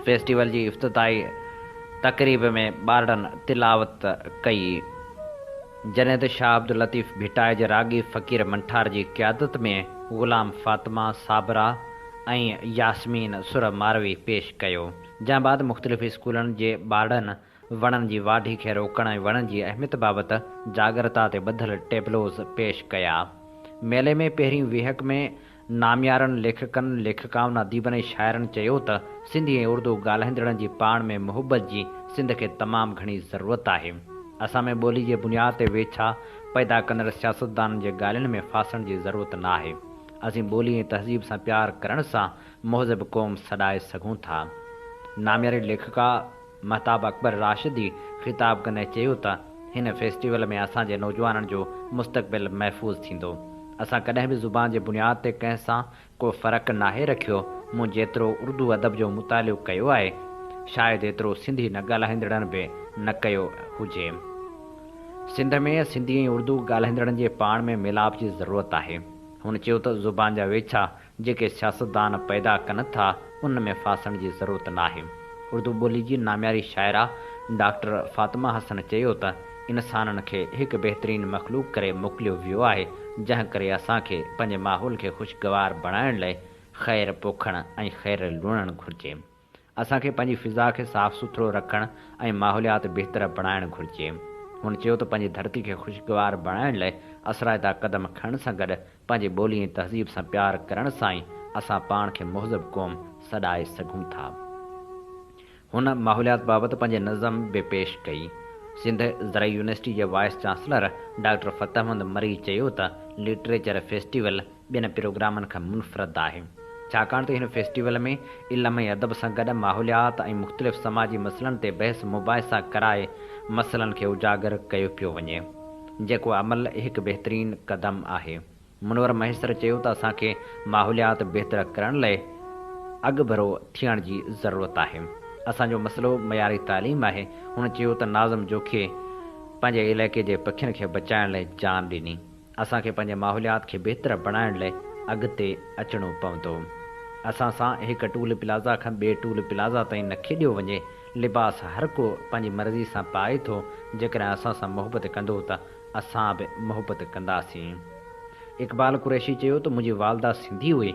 फेस्टिवल जी इफ़्तिताही तक़रीब में ॿारनि तिलावत कई। जॾहिं त शाह अब्दुल लतीफ़ भिटाए जे रागी फ़क़ीर मंठार जी क़यादत में ग़ुलाम फ़ातिमा, साबरा ऐं यास्मीन सुर मारवी पेश कयो। जंहिं बाद मुख़्तलिफ़ स्कूलनि जे ॿारनि वणनि जी वाढी खे रोकण ऐं वणनि जी अहमियत बाबति जागरता ते ॿधल टेबलोज़ पेश कया। मेले में पहिरीं विहक में नामियारनि लेखकनि लेखिकाउनि अदीबनि ऐं शाइरनि चयो त सिंधी ऐं उर्दू ॻाल्हाईंदड़नि जी पाण में मुहबत जी सिंध खे तमामु घणी ज़रूरत आहे। असां में ॿोली जे बुनियाद ते वेछा पैदा कंदड़ सियासतदाननि जे ॻाल्हियुनि में फासण जी ज़रूरत न आहे। असीं ॿोली ऐं तहज़ीब सां प्यार करण सां मुहज़िब क़ौम सॾाए सघूं था। नामियारी लेखिका महताब अकबर राशिदी ख़िताब कंदे चयो त हिन फेस्टिवल में असांजे नौजवाननि जो मुस्तक़बिल महफ़ूज़ थींदो। असां कॾहिं बि ज़ुबान जे बुनियाद ते कंहिं सां को फ़र्क़ु नाहे रखियो। मूं जेतिरो उर्दू अदब जो मुतालियो कयो आहे, शायदि एतिरो सिंधी न ॻाल्हाईंदड़नि बि न कयो हुजे। सिंध में सिंधी ऐं उर्दू ॻाल्हाईंदड़नि जे पाण में मिलाप जी ज़रूरत आहे। हुन चयो त ज़ुबान जा वेछा जेके सियासतदान पैदा कनि था, उन में फासण जी ज़रूरत न आहे। उर्दू ॿोली जी नामियारी शाइरा डॉक्टर फ़ातिमा हसन चयो त इंसाननि खे हिकु बहितरीनु मख़लूक़ करे मोकिलियो वियो आहे, जंहिं करे असांखे पंहिंजे माहौल खे ख़ुशगवार बणाइण लाइ ख़ैरु पोखणु ऐं ख़ैरु लुणणु घुरिजे। असांखे पंहिंजी फ़िज़ा खे साफ़ सुथिरो रखणु ऐं माहौलियात बहितर बणाइणु घुरिजे। हुन चयो त पंहिंजी धरती खे ख़ुशगवार बणाइण लाइ असराइता क़दम खणण सां गॾु पंहिंजी ॿोली ऐं तहज़ीब सां प्यार करण सां ई असां पाण खे मुहज़िब क़ौम सॾाए सघूं था। हुन माहौलियात बाबति पंहिंजे नज़म बि पेश कई। सिंध ज़रई यूनिवर्सिटी जे वाइस चांसलर डॉक्टर फ़तहमंद मरी चयो त लिटरेचर फेस्टिवल ॿियनि प्रोग्रामनि खां मुनफ़रद आहे, छाकाणि त हिन फेस्टिवल में इल्म ऐं अदब सां गॾु माहौलियात ऐं मुख़्तलिफ़ समाजी मसइलनि ते बहस मुबाहिसा कराए मसइलनि खे उजागर कयो पियो वञे, जेको अमल हिकु बहितरीनु क़दम आहे। मुनवर महेसर चयो त असांखे माहौलियात बहितर करण लाइ अॻभरो थियण जी ज़रूरत आहे। असांजो मसइलो मयारी तालीम आहे। हुन चयो त नाज़िम जोखे पंहिंजे इलाइक़े जे पखियुनि खे बचाइण लाइ जान ॾिनी। असांखे पंहिंजे माहौलियात खे बहितर बणाइण लाइ अॻिते अचिणो पवंदो। असां सां हिकु टूल प्लाज़ा खां ॿिए टूल प्लाज़ा ताईं न खेॾियो वञे। लिबास हर को पंहिंजी मर्ज़ी सां पाए थो। जेकॾहिं असां सां मुहबत कंदो त असां बि मुहबत कंदासीं। इक़बाल कुरैशी चयो त मुंहिंजी वालदा सिंधी हुई।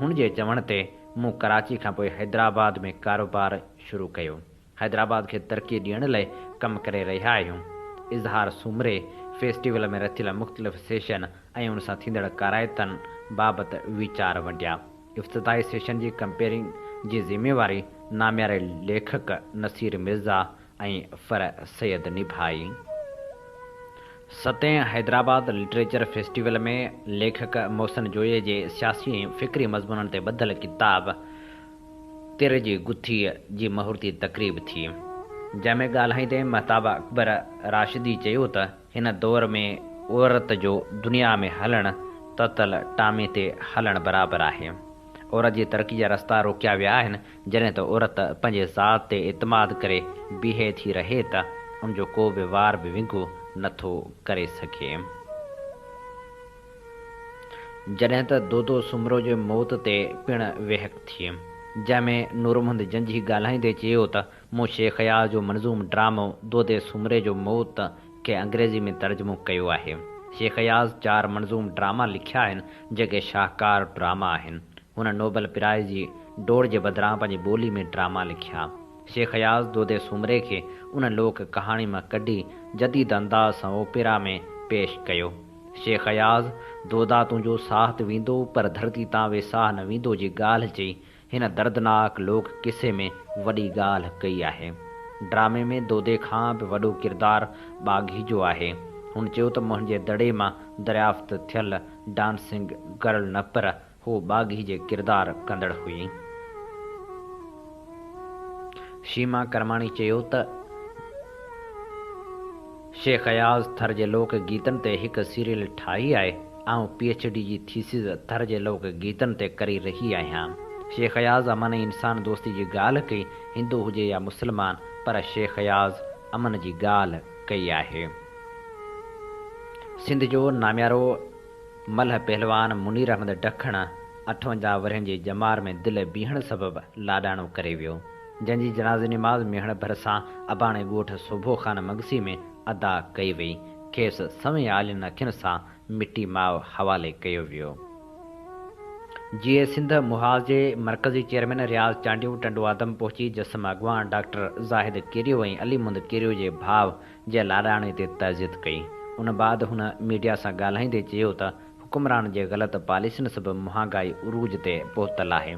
हुन जे चवण ते मूं कराची खां पोइ हैदराबाद में कारोबार शुरू कयो। हैदराबाद खे तरक़ी ॾियण लाइ कमु करे रहिया आहियूं। इज़हार सुमरे फेस्टिवल में रथियल मुख़्तलिफ़ सेशन ऐं उन सां थींदड़ काराइतनि बाबति वीचार वंडिया। इफ़्तिताही सेशन जी कंपेयरिंग जी ज़िम्मेवारी नामियारे लेखक नसीर मिर्ज़ा ऐं फ़र सैयद निभाई। 7 हैदराबाद लिटरेचर फेस्टिवल में लेखक मोहसिन जोए जे सियासी ऐं फ़िक्री मज़मूननि ते ॿधल किताब तिर जी गुथीअ जी महूरती तक़रीब थी, जंहिंमें ॻाल्हाईंदे महताब अकबर राशिदी चयो त हिन दौर में औरत जो दुनिया में हलणु ततल टामे ते हलणु बराबरि आहे। औरत जी तरक़ी जा रस्ता रोकिया विया आहिनि। जॾहिं त औरत पंहिंजे ज़ात ते एतमाद करे बीहे थी रहे त उनजो को बि वार बि विंगो नथो करे सघे। जॾहिं त दोदो सुमरो जे मौत ते पिणु वेहक थी, जंहिंमें नूर मोहम्मद जंजी ॻाल्हाईंदे चयो त मूं शेख याज़ जो मंज़ूम ड्रामो दोदे सुमरे जो मौत खे अंग्रेज़ी में तर्जुमो कयो आहे। शेख याज़ 4 मंज़ूम ड्रामा लिखिया आहिनि जेके शाहकार ड्रामा आहिनि। हुन नोबल प्राइज़ जी डोड़ जे बदिरां पंहिंजी ॿोली में ड्रामा लिखिया। शेख याज़ दोदे सुमरे खे उन लोक कहाणी मां कढी जदीद अंदाज़ सां ओपेरा में पेश कयो। शेख याज़ दोदा तुंहिंजो साह त वेंदो पर धरती तां वेसाह न वेंदो जी ॻाल्हि चई हिन दर्दनाक लोक किसे में वॾी ॻाल्हि कई आहे। ड्रामे में दोदे खां बि वॾो किरदारु बाग़ी जो आहे। हुन चयो त मुंहिंजे दड़े मां दरियाफ़्त थियल डांसिंग गर्ल न पर हू बाग़ी जे किरदारु कंदड़ हुई। शीमा करमाणी चयो त शेख याज़ थर जे लोक गीतनि ते हिकु सीरियल ठाही आहे। ऐं PhD जी थीसिस थर जे लोक गीतनि ते करे रही आहियां। शेख याज़ अमन ऐं इंसान दोस्ती जी ॻाल्हि कई, हिंदू हुजे या मुस्लमान, पर शेख याज़ अमन जी ॻाल्हि कई आहे। सिंध जो नामियारो मल्ह पहलवान मुनीर अहमद ॾखण 58 वरहनि जे जमार में दिलि बीहण सबबि लाॾाणो करे वियो, जंहिंजी जनाज़े निमाज़ मेहण भर सां अबाणे ॻोठ सुबो ख़ान मगसी में अदा कई वई। खेसि सवें आलियुनि अखियुनि सां मिटी माउ हवाले कयो वियो। जीए सिंध मुहाज़ जे मरकज़ी चेयरमैन रियाज़ चांडियूं टंडवादम पहुची जिस्म अॻवान डॉक्टर ज़ाहिद केरियो ऐं अलीमुंद केरियो जे भाउ जे लाॾाणे ते तज़ियत कई। उन बाद हुन मीडिया सां ॻाल्हाईंदे चयो त हुकुमरान जे ग़लति पॉलिसियुनि सबबि महांगाई उरूज ते पहुतल आहे,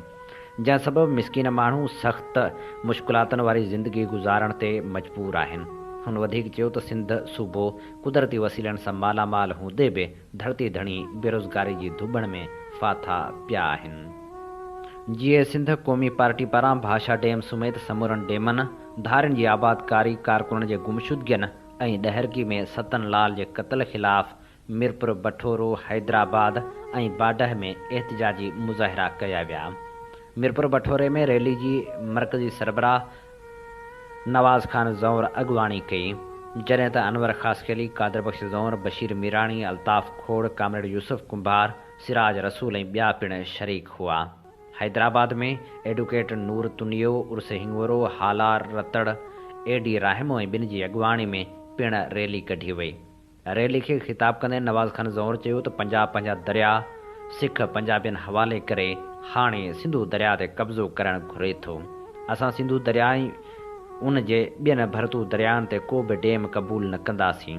जंहिं सबबि मिसकीन माण्हू सख़्तु मुश्किलातुनि वारी ज़िंदगी गुज़ारण ते मजबूर आहिनि। हुन वधीक चयो त सिंध सूबो कुदरती वसीलनि सां मालामाल हूंदे बि धरती धणी बेरोज़गारी जी धुॿण में फाथा पिया आहिनि। जीए सिंध क़ौमी पार्टी पारां भाषा डैम समेत समूरनि डैमनि, धारियुनि जी आबादकारी, कारकुननि जे गुमशुदगियुनि ऐं ॾहरगी में सतन लाल जे क़त्ल ख़िलाफ़ मीरपुर, बठोरो, हैदराबाद ऐं बाडह में एहतिजाजी मुज़ाहिरा कया विया। मीरपुर बठोरे में रैली जी मरकज़ी सरबराह नवाज़ खान ज़ौर अॻवानी कई, जॾहिं त अनवर ख़ासकेली, कादर बख़्श ज़ौर, बशीर मीराणी, अल्ताफ़ खोड़, कामरेड यूसुफ कुंभार, सिराज रसूल ऐं ॿिया पिणु शरीक हुआ। हैदराबाद में एडवोकेट नूर तुनियो, उर्स हिंगोरो, हालार रतड़, एडी राहिमो ऐं ॿिनि जी अॻवाणी में पिणु रैली कढी वई। रैली खे ख़िताब कंदे नवाज़ खान ज़ौर चयो त पंजाब पंहिंजा दरिया सिख पंजाबियुनि हवाले करे हाणे सिंधु दरिया ते कब्ज़ो करणु घुरे थो। असां सिंधु दरिया ऐं उन जे ॿियनि भरतू दरियाउनि ते को बि डैम क़बूल न कंदासीं।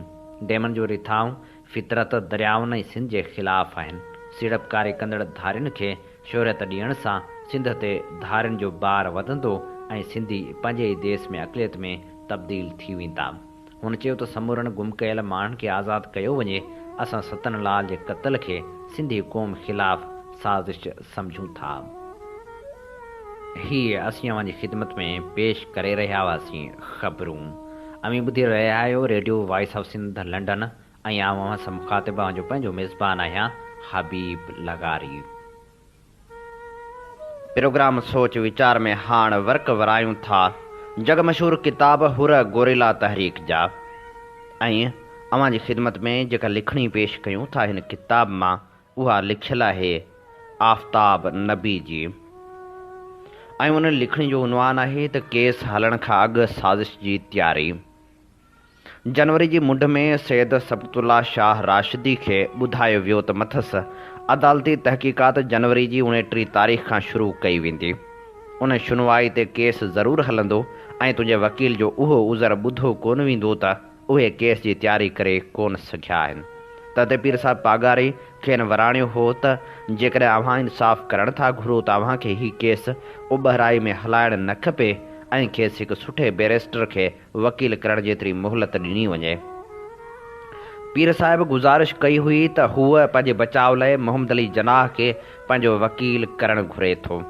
डैमनि जो रिथाऊं फितरत दरियाउनि ऐं सिंध जे ख़िलाफ़ आहिनि। सीड़पकारी कंदड़ धारियुनि खे शोहरत ॾियण सां सिंध ते धारियुनि जो बार वधंदो ऐं सिंधी पंहिंजे ई देश में अक़लियत में तब्दील थी वेंदा। हुन चयो त समूरनि गुम कयल माण्हुनि खे आज़ादु कयो वञे। असां सतन लाल जे क़त्ल खे सिंधी क़ौम ख़िलाफ़ साज़िश सम्झूं था। हीअ असीं अव्हांजी ख़िदमत में पेश करे रहिया हुआसीं ख़बरूं। अमीं ॿुधी रहिया आहियो radio voice of Sindh London ऐं अव्हां सां मुख़ातिब जो पंहिंजो मेज़बान आहियां हबीब लगारी। प्रोग्राम सोच वीचार में हाण वर्क वरायूं था जग मशहूर किताब हुर गोरिला तहरीक जा ऐं अव्हांजी ख़िदमत में जेका लिखणी पेश कयूं था हिन किताब मां उहा लिखियलु आहे आफ़ताब नबी जी ऐं उन लिखणी जो उनवान आहे त केस हलण खां अॻु साज़िश जी तयारी। जनवरी जी मुंड में सैयद सबतुल्ला शाह राशिदी खे ॿुधायो वियो त मथसि अदालती तहक़ीक़ात जनवरी जी 29 तारीख़ खां शुरू कई वेंदी। उन शुनवाई ते केस ज़रूरु हलंदो ऐं तुंहिंजे वकील जो उहो उज़र ॿुधो कोन वेंदो त उहे केस जी तयारी करे कोन सघिया आहिनि। तदे पीर साहिब पागारे खेनि वराणियो हो त जेकॾहिं अव्हां इंसाफ़ करणु था घुरो त अव्हांखे हीउ केस उॿहराई में हलाइणु न खपे ऐं खेसि हिकु सुठे बैरिस्टर खे वकील करण जेतिरी मोहलत ॾिनी वञे। पीर साहिब गुज़ारिश कई हुई त हूअ पंहिंजे बचाव लाइ मोहम्मद अली जनाह खे पंहिंजो वकील करणु घुरे थो।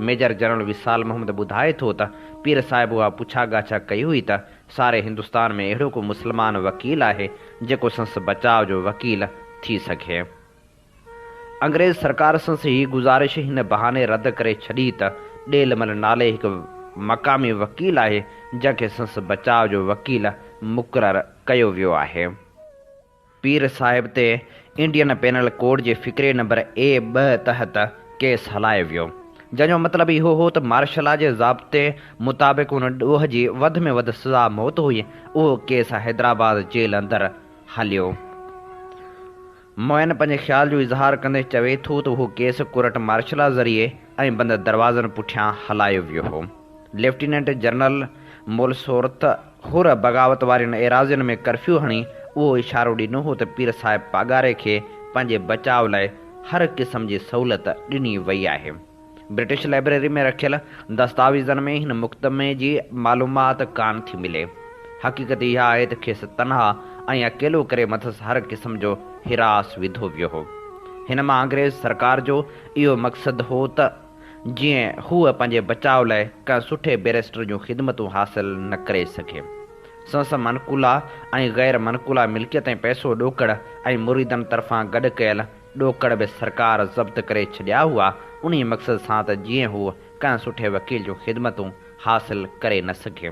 मेजर जनरल विसाल मोहम्मद ॿुधाए थो त पीर साहिब उहा पुछा ॻाछा कई हुई त सारे हिंदुस्तान में अहिड़ो को मुस्लमान वकील आहे जेको संसि बचाव जो वकील थी सघे। अंग्रेज़ सरकार संसि हीअ गुज़ारिश हिन बहाने रद्द करे छॾी त ॾेलमल नाले हिकु मक़ामी वकील आहे जंहिंखे संसि बचाव जो वकील मुक़ररु कयो वियो आहे। पीर साहिब ते इंडियन पेनल कोड जे फ़िक्रे नंबर A2 तहत केस हलायो वियो, जंहिंजो मतिलबु इहो हो त मार्शल लॉ जे ज़ाब्ते मुताबिक़ हुन ॾोह जी वधि में वधि सज़ा मौत हुई। उहो केस हैदराबाद जेल अंदरि हलियो। मोइन पंहिंजे ख़्याल जो इज़हार कंदे चवे थो त उहो केस कोर्ट मार्शल लॉ ज़रिए ऐं बंदि दरवाज़नि पुठियां हलायो वियो हो। लेफ्टिनेंट जनरल मोलसोरत हुर बग़ावत वारनि एराज़ियुनि में कर्फ्यू हणी उहो इशारो ॾिनो हो त पीर साहिब पागारे खे पंहिंजे बचाव लाइ हर क़िस्म जी सहूलियत ॾिनी वई आहे। ब्रिटिश लाइब्रेरी में रखियल दस्तावेज़नि में हिन मुक़दमे जी मालूमात कान थी मिले। हक़ीक़त इहा आहे त खेसि तनहा ऐं अकेलो करे मथसि हर क़िस्म जो हिरास विधो वियो हो। हिन मां अंग्रेज़ सरकार जो इहो मक़सदु हो त जीअं हूअ पंहिंजे बचाव लाइ कंहिं सुठे बैरिस्टर जूं ख़िदमतूं हासिलु न करे सघे। संस मनक़ूला ऐं ग़ैर मनक़ूला मिल्कियत ऐं पैसो ॾोकड़ ऐं मुरीदनि तरफ़ां गॾु कयल ॾोकड़ बि सरकार ज़ब्त करे छॾिया हुआ उन मक़सद सां त जीअं हूअ कंहिं सुठे वकील जूं ख़िदमतूं हासिलु करे न सघे।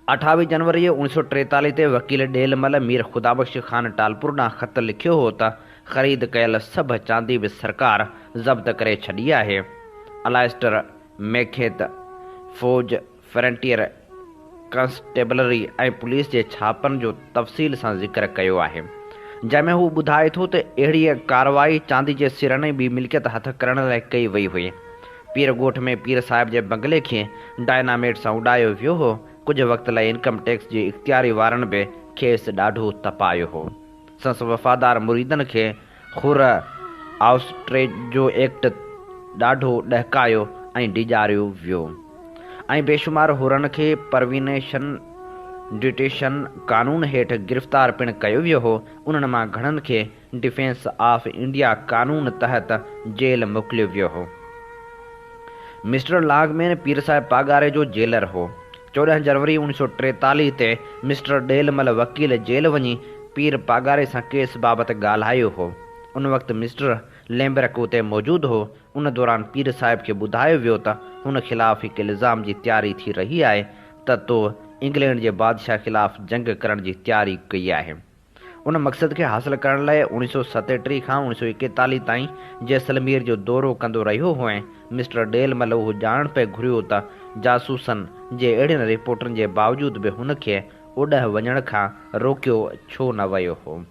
28 जनवरी 1943 ते वकील ॾेलमल मीर ख़ुदाबख़्श ख़ान टालपुर ॾांहुं ख़त लिखियो हो त ख़रीद कयल सभु चांदी बि सरकार ज़ब्त करे छॾी आहे। अलाइस्टर मैखेत फ़ौज फ्रंटियर कॉन्स्टेबलरी ऐं पुलिस जे छापनि जो तफ़सील सां ज़िक्र कयो आहे। जंहिंमें हू ॿुधाए थो त अहिड़ी कार्रवाई चांदी जे सिरनि ॿी मिल्कियत हथ करण लाइ कई वई हुई। पीर ॻोठ में पीर साहिब जे बंगले खे डायनामेट सां उॾायो वियो हो। कुझु वक़्त लाइ इनकम टैक्स जे इख़्तियारी वारनि बि खेसि ॾाढो तपायो हो। संस वफ़ादार मुरीदनि खे खुर आउस्ट्रेज जो एक्ट ॾाढो ॾहकायो ऐं डिॼारियो वियो ऐं बेशुमार हुरनि खे परवीनेशन डिटेशन कानून हेठि गिरफ़्तार पिणु कयो वियो हो। उन्हनि मां घणनि खे डिफेंस ऑफ इंडिया कानून तहत जेल मोकिलियो वियो हो। मिस्टर लागमैन पीर साहिब पागारे जो जेलर हो। 14 जनवरी 1943 ते मिस्टर डेलमल वकील जेल वञी पीर पागारे सां केस बाबति ॻाल्हायो हो। उन वक़्तु मिस्टर लैम्बर्क उते मौजूदु हो। उन दौरान पीर साहिब खे ॿुधायो वियो त हुन ख़िलाफ़ हिकु इल्ज़ाम जी तयारी थी रही आहे त तो इंग्लैंड जे बादशाह ख़िलाफ़ जंग करण जी तयारी कई आहे। उन मक़सद खे हासिल करण लाइ 1937 खां 1941 ताईं जैसलमेर जो दौरो कंदो रहियो हुअ। मिस्टर डेलमल उहो ॼाण पे घुरियो त जासूसनि जे अहिड़ियुनि रिपोर्टनि जे बावजूदु बि हुन खे ओॾह वञण खां रोकियो छो न वियो हो।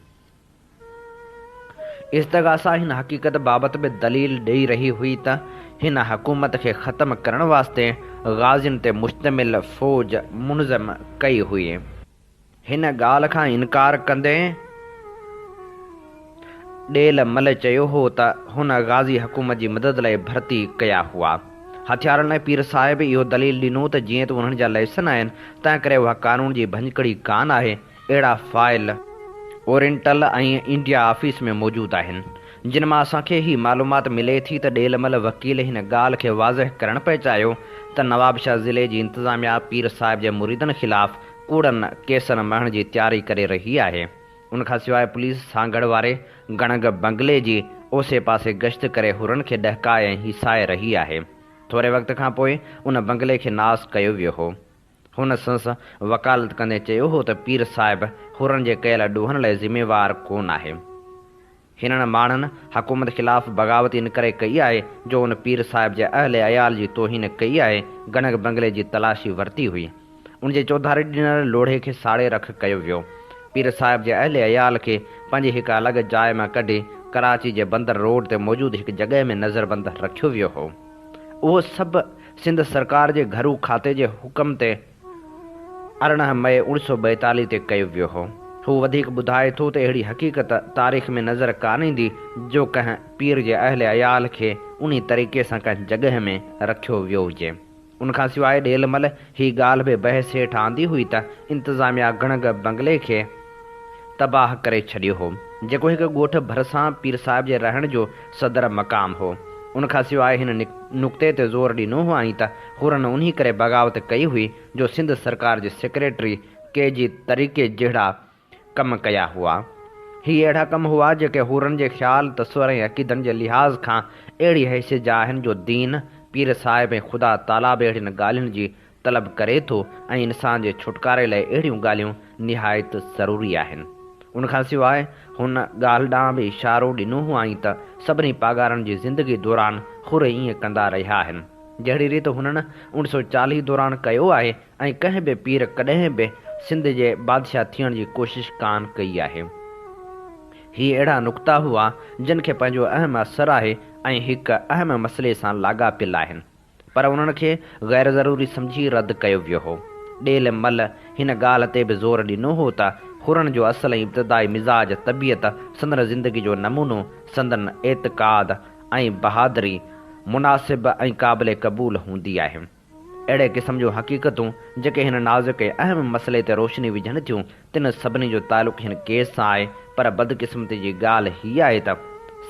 इस्तग़ासा हिन हक़ीक़त बाबति बि दलील ॾेई रही हुई त हिन हुकूमत खे ख़तमु करण वास्ते ग़ाज़ियुनि ते मुश्तमिल फ़ौज मुनज़म कई हुई। हिन ॻाल्हि खां इनकार कंदे डेलमल चयो हो त हुन ग़ाज़ी हुकूमत जी मदद लाइ भर्ती कया हुआ। हथियारनि लाइ पीर साहिब इहो दलील ॾिनो त जीअं त उन्हनि जा लाइसन आहिनि, तंहिं करे उहा कानून जी भंजकड़ी कान आहे। अहिड़ा फ़ाइल ओरिएंटल ऐं इंडिया ऑफिस में मौजूदु आहिनि, जिन मां असांखे ही मालूमात मिले थी त डेलमल वकील हिन ॻाल्हि खे वाज़ह करणु पिए चाहियो त नवाबशाह ज़िले जी इंतिज़ामिया पीर साहिब जे मुरीदनि ख़िलाफ़ कूड़नि केसनि मढ़ण जी तयारी करे रही आहे। उनखां सवाइ पुलिस सां वारे गणग बंगले जी ओसे पासे गश्त करे हुरनि खे ॾहकाए ऐं हिसाए रही आहे। थोरे वक़्त खां पोइ उन बंगले खे नास कयो वियो हो। हुन संस वकालत कंदे चयो हो त पीर साहिब हुरनि जे कयल ॾोहनि लाइ ज़िम्मेवार कोन आहे। हिननि माण्हुनि हुकूमत ख़िलाफ़ बग़ावत इन करे कई आहे जो उन पीर साहिब जे अहले अयाल जी तौहीन कई आहे। गणग बंगले जी तलाशी वरिती हुई। उनजे चौधारी ॾिनल लोढ़े खे साड़े रख कयो वियो। पीर साहिब जे अहले अयाल खे पंहिंजी हिकु अलॻि जाइ मां कढी कराची जे बंदर रोड ते मौजूदु हिकु जॻह में नज़रबंद रखियो वियो हो। उहो सभु सिंध सरकार जे घरू खाते जे हुकम ते 18 मई 1942 ते कयो वियो हो। हू वधीक ॿुधाए थो त अहिड़ी हक़ीक़त तारीख़ में नज़र कान ईंदी जो कंहिं पीर जे अहले अयाल खे उन तरीक़े सां कंहिं जॻह में रखियो वियो हुजे। उनखां सवाइ डेलमल ही ॻाल्हि बि बहस हेठि आंदी हुई त इंतिज़ामिया गणग बंगले खे तबाह करे छॾियो हो, जेको हिकु ॻोठ भरिसां पीर साहिब जे रहण जो सदर मक़ाम हो। उनखां सवाइ हिन नुक़्ते ते ज़ोर ॾिनो हो ऐं त हुरनि उन्ही करे बग़ावत कई हुई जो सिंध सरकार जे सेक्रेटरी के जी तरीक़े जहिड़ा कम कया हुआ। ही अहिड़ा कम हुआ जेके हुरनि जे ख़्याल तस्वर ऐं अक़ीदनि जे लिहाज़ खां अहिड़ी हैसियत जा आहिनि जो दीन पीर साहिब ऐं ख़ुदा ताला बि अहिड़ियुनि ॻाल्हियुनि जी तलब करे थो ऐं इंसान जे छुटकारे लाइ अहिड़ियूं ॻाल्हियूं निहायत ज़रूरी आहिनि। उनखां सवाइ हुन ॻाल्हि ॾांहुं बि इशारो ॾिनो हो ऐं त सभिनी पागारनि जी ज़िंदगी दौरान खुर ईअं कंदा रहिया आहिनि जहिड़ी रीति हुननि 1940 दौरान कयो आहे ऐं कंहिं बि पीर कॾहिं बि सिंध जे बादशाह थियण जी कोशिश कान कई आहे। ही अहिड़ा नुक़्ता हुआ जिन खे पंहिंजो अहम असरु आहे ऐं हिकु अहम मसइले सां लाॻापियल आहिनि, पर उन्हनि खे ग़ैर ज़रूरी सम्झी रद्द कयो वियो हो। डेलमल हिन ॻाल्हि ते बि ज़ोर ॾिनो हो त हुरनि जो असल ऐं इब्तिदाई मिज़ाज तबियत संदन ज़िंदगी जो नमूनो संदन एतिक़ाद ऐं बहादुरी मुनासिब ऐं क़ाबिल क़बूल हूंदी आहे। अहिड़े क़िस्म जूं हक़ीक़तूं जेके हिन नाज़ुक ऐं अहम मसइले ते रोशनी विझनि थियूं, तिन सभिनी जो तालुक़ु हिन केस सां आहे। पर बदकिस्मती जी ॻाल्हि हीअ आहे त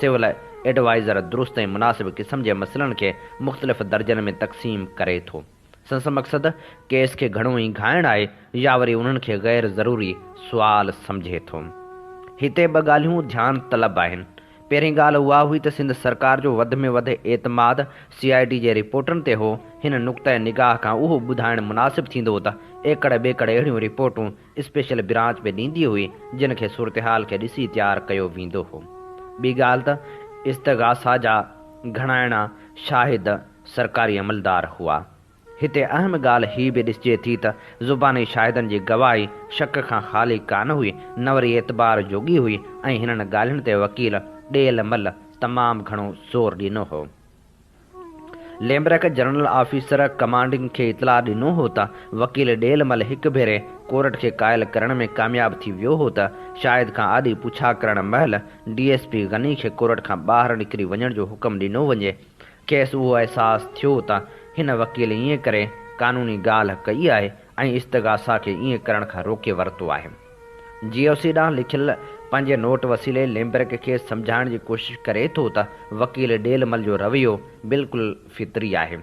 सिविल एडवाइज़र दुरुस्त ऐं मुनासिब क़िस्म जे मसइलनि खे मुख़्तलिफ़ दर्जनि में तक़सीम करे थो। संस मक़सदु केस खे घणो ई घाइणु आहे या वरी उन्हनि खे ग़ैर ज़रूरी सुवाल सम्झे थो। हिते ॿ ॻाल्हियूं ध्यानु तलब आहिनि। पहिरीं ॻाल्हि उहा हुई त सिंध सरकार जो वधि में वधि एतमाद CID जे रिपोर्टनि ते हो। हिन नुक़्ते निगाह खां उहो ॿुधाइणु मुनासिबु थींदो त एकड़ ॿेकड़ अहिड़ियूं रिपोर्टूं स्पेशल ब्रांच बि ॾींदी हुई जिन खे सूरतहाल खे ॾिसी तयारु कयो वेंदो हो। ॿी ॻाल्हि त इस्तग़ासा जा घणाइणा शाहिद सरकारी अमलदार हुआ। हिते अहम ॻाल्हि ही बि ॾिसिजे थी त ज़ुबानी शाहिदनि जी गवाही शक खां ख़ाली कान हुई, न वरी एतबार जोगी हुई ऐं हिननि ॻाल्हियुनि ते वकील ॾेल मल तमामु घणो ज़ोर ॾिनो हो। लेम्बरेक जनरल ऑफिसर कमांडिंग खे इतला ॾिनो हो त वकील ॾेलमल हिकु भेरे कोर्ट खे क़ाइल करण में कामयाब थी वियो हो त शाहिद खां आॾी पुछा करण महिल DSP गनी खे कोर्ट खां ॿाहिरि निकिरी वञण जो हुकुम ॾिनो वञे। खेसि उहो अहसासु थियो त हिन वकील ईअं करे कानूनी ॻाल्हि कई आहे ऐं इस्तग़ासा खे ईअं करण खां रोके वरितो आहे। GOC ॾांहुं लिखियल पंहिंजे नोट वसीले लेम्बरेक खे सम्झाइण जी कोशिशि करे थो त वकील ॾेलमल जो रवैयो बिल्कुलु फितरी आहे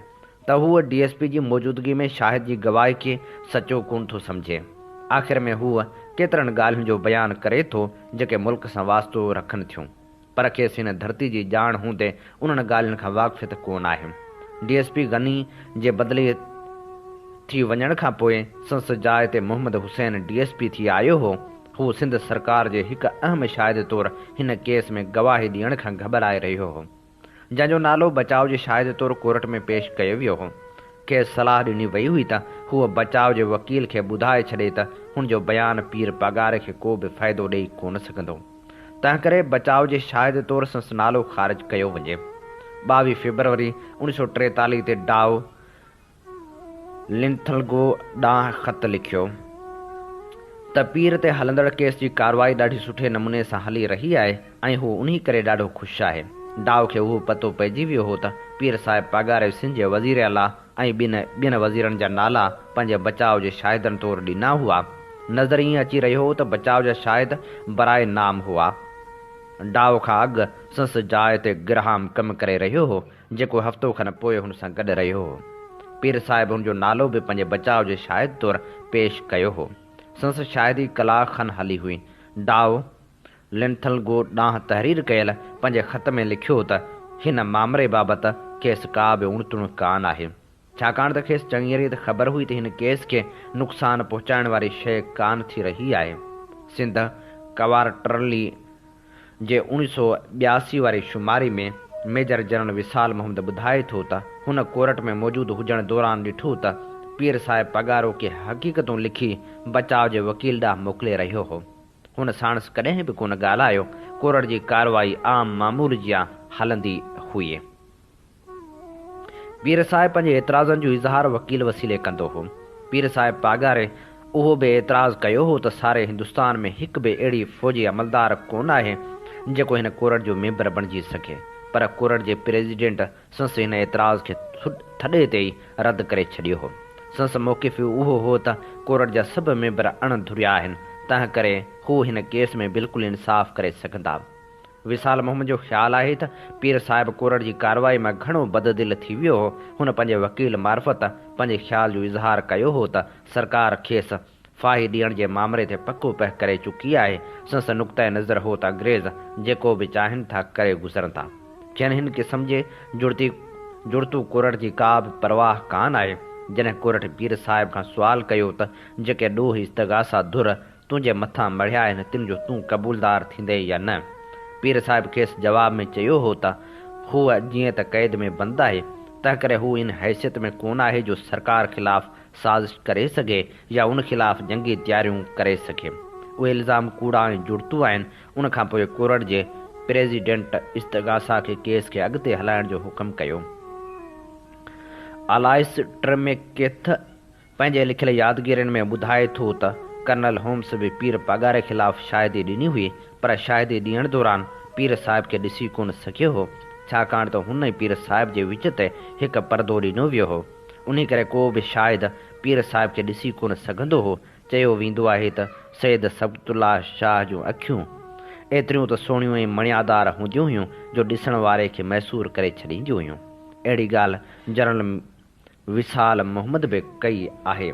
त हूअ DSP जी मौजूदगी में शाहिद जी गवाही खे सचो कोन थो सम्झे। आख़िर में हूअ केतिरनि ॻाल्हियुनि जो बयानु करे थो जेके मुल्क सां वास्तो रखनि थियूं, पर खेसि हिन धरती जी ॼाण हूंदे उन्हनि ॻाल्हियुनि खां वाक़फ़ियत कोन आहे। DSP गनी जे बदिली थी वञण खां पोइ संस जाइ ते मोहम्मद हुसैन DSP थी आयो हो। हू सिंध सरकार जे हिकु अहम शाहिद तौरु हिन केस में गवाही ॾियण खां घबराए रहियो हो, जंहिंजो नालो बचाव जे शाहिद तौरु कोर्ट में पेश कयो वियो हो। खेसि सलाह ॾिनी वई हुई त हूअ बचाव जे वकील खे ॿुधाए छॾे त हुन जो बयानु पीर पगारे खे को बि फ़ाइदो ॾेई कोन सघंदो, तंहिं करे बचाव जे शाहिद तौरु संस नालो ख़ारिज कयो वञे। 22 फरवरी 1943 ते डाउ लिंथलगो ॾांहुं ख़त लिखियो त पीर ते हलंदड़ केस जी कार्रवाई ॾाढी सुठे नमूने सां हली रही आहे ऐं हू उन्ही करे ॾाढो ख़ुशि आहे। डाउ खे उहो पतो पइजी वियो हो त पीर साहिब पगारे सिंध जे वज़ीर आला ऐं ॿियनि वज़ीरनि जा नाला पंहिंजे बचाव जे शाहिदनि तौरु ॾिना हुआ। नज़र ईअं अची रहियो हो त बचाव जा शाहिद बराए नाम हुआ। डाउ खां अॻु संस जाइ ते ग्रहाम कमु करे रहियो हो, जेको हफ़्तो खनि पोइ हुन सां गॾु रहियो हो। पीर साहिब हुन जो नालो बि पंहिंजे बचाव जे शाहिद तौरु पेश कयो हो। संस शाहिदी कलाक खनि हली हुई। डाउ लिंथलगो ॾांहुं तहरीर कयल पंहिंजे ख़त में लिखियो त हिन मामले बाबति खेसि का बि उणितुण कान आहे, छाकाणि त खेसि चङीअ रीति ख़बर हुई त हिन केस खे नुक़सानु पहुचाइण वारी शइ कान थी रही आहे। सिंध क्वार्टरली जे 1982 वारी शुमारी में मेजर जनरल विशाल मोहम्मद ॿुधाए थो त हुन कोर्ट में मौजूदु हुजण दौरान ॾिठो त पीर साहिब पगारो खे हक़ीक़तूं लिखी बचाव जे वकील ॾांहुं मोकिले रहियो हो। हुन साणसि कॾहिं बि कोन ॻाल्हायो। कोर्ट जी कार्रवाई आम मामूल जिया हलंदी हुई। पीर साहिब पंहिंजे एतिराज़नि जो इज़हार वकील वसीले कंदो हो। पीर साहिब पगारे उहो बि एतिराज़ कयो हो त सारे हिंदुस्तान में हिकु बि अहिड़ी फ़ौजी अमलदार कोन आहे जेको हिन कोर्ट जो मेंबर बणिजी सघे, पर कोर्ट जे प्रेसिडेंट संस हिन एतिराज़ खे थॾे ते ई रद्द करे छॾियो हो। संस मौक़िफ़ उहो हो त कोर्ट जा सभु मेंबर अणधुरिया आहिनि, तंहिं करे हू हिन केस में बिल्कुलु इंसाफ़ करे सघंदा। विशाल मोहम्मद जो ख़्यालु आहे त पीर साहिब कोर्ट जी कार्रवाई मां घणो बददिल थी वियो हो। हुन पंहिंजे वकील मार्फत पंहिंजे ख़्याल जो इज़हार कयो हो त सरकार खेसि फाही ॾियण जे मामले ते पको पह करे चुकी आहे। संस नुक़्ता नज़र हो त अंग्रेज़ जेको बि चाहिनि था करे गुज़रनि था। खेनि हिन क़िस्म जे जुड़तू कोर्ट जी का बि परवाह कान आहे। जॾहिं कोर्ट पीर साहिब खां सुवाल कयो त जेके ॾोह इस्तग़ासा धुर तुंहिंजे मथां मढ़िया आहिनि तिन जो तूं क़बूलदार थींदे या न, पीर साहिब खेसि जवाब में चयो हो त हूअ जीअं त क़ैद में बंदि आहे, तंहिं करे हू इन हैसियत में कोन आहे जो सरकार ख़िलाफ़ साज़िश करे सघे या उन ख़िलाफ़ जंगी तयारियूं करे सघे। उहे इल्ज़ाम कूड़ा ऐं जुड़तू आहिनि। उन खां पोइ कोर्ट जे प्रेसिडेंट इस्तग़ासा खे केस खे अॻिते हलाइण जो हुकुम कयो। अलाइस ट्रमेकेथ पंहिंजे लिखियल यादगिरियुनि में ॿुधाए थो त कर्नल होम्स बि पीर पगारे ख़िलाफ़ शाहिदी ॾिनी हुई, पर शाहिदी ॾियण दौरान पीर साहिब खे ॾिसी कोन सघियो हो, छाकाणि त हुन ई पीर साहिब जे विच ते हिकु परदो ॾिनो वियो हो। उन्ही करे को बि शाहिद पीर साहिब खे ॾिसी कोन सघंदो हो। चयो वेंदो आहे त सैयद सबतुल्ला शाह जूं अखियूं एतिरियूं त सोणियूं ऐं मणियादार हूंदियूं हुयूं जो ॾिसण वारे खे मैसूर करे छॾींदियूं हुयूं। अहिड़ी ॻाल्हि जनरल विशाल मोहम्मद बि कई आहे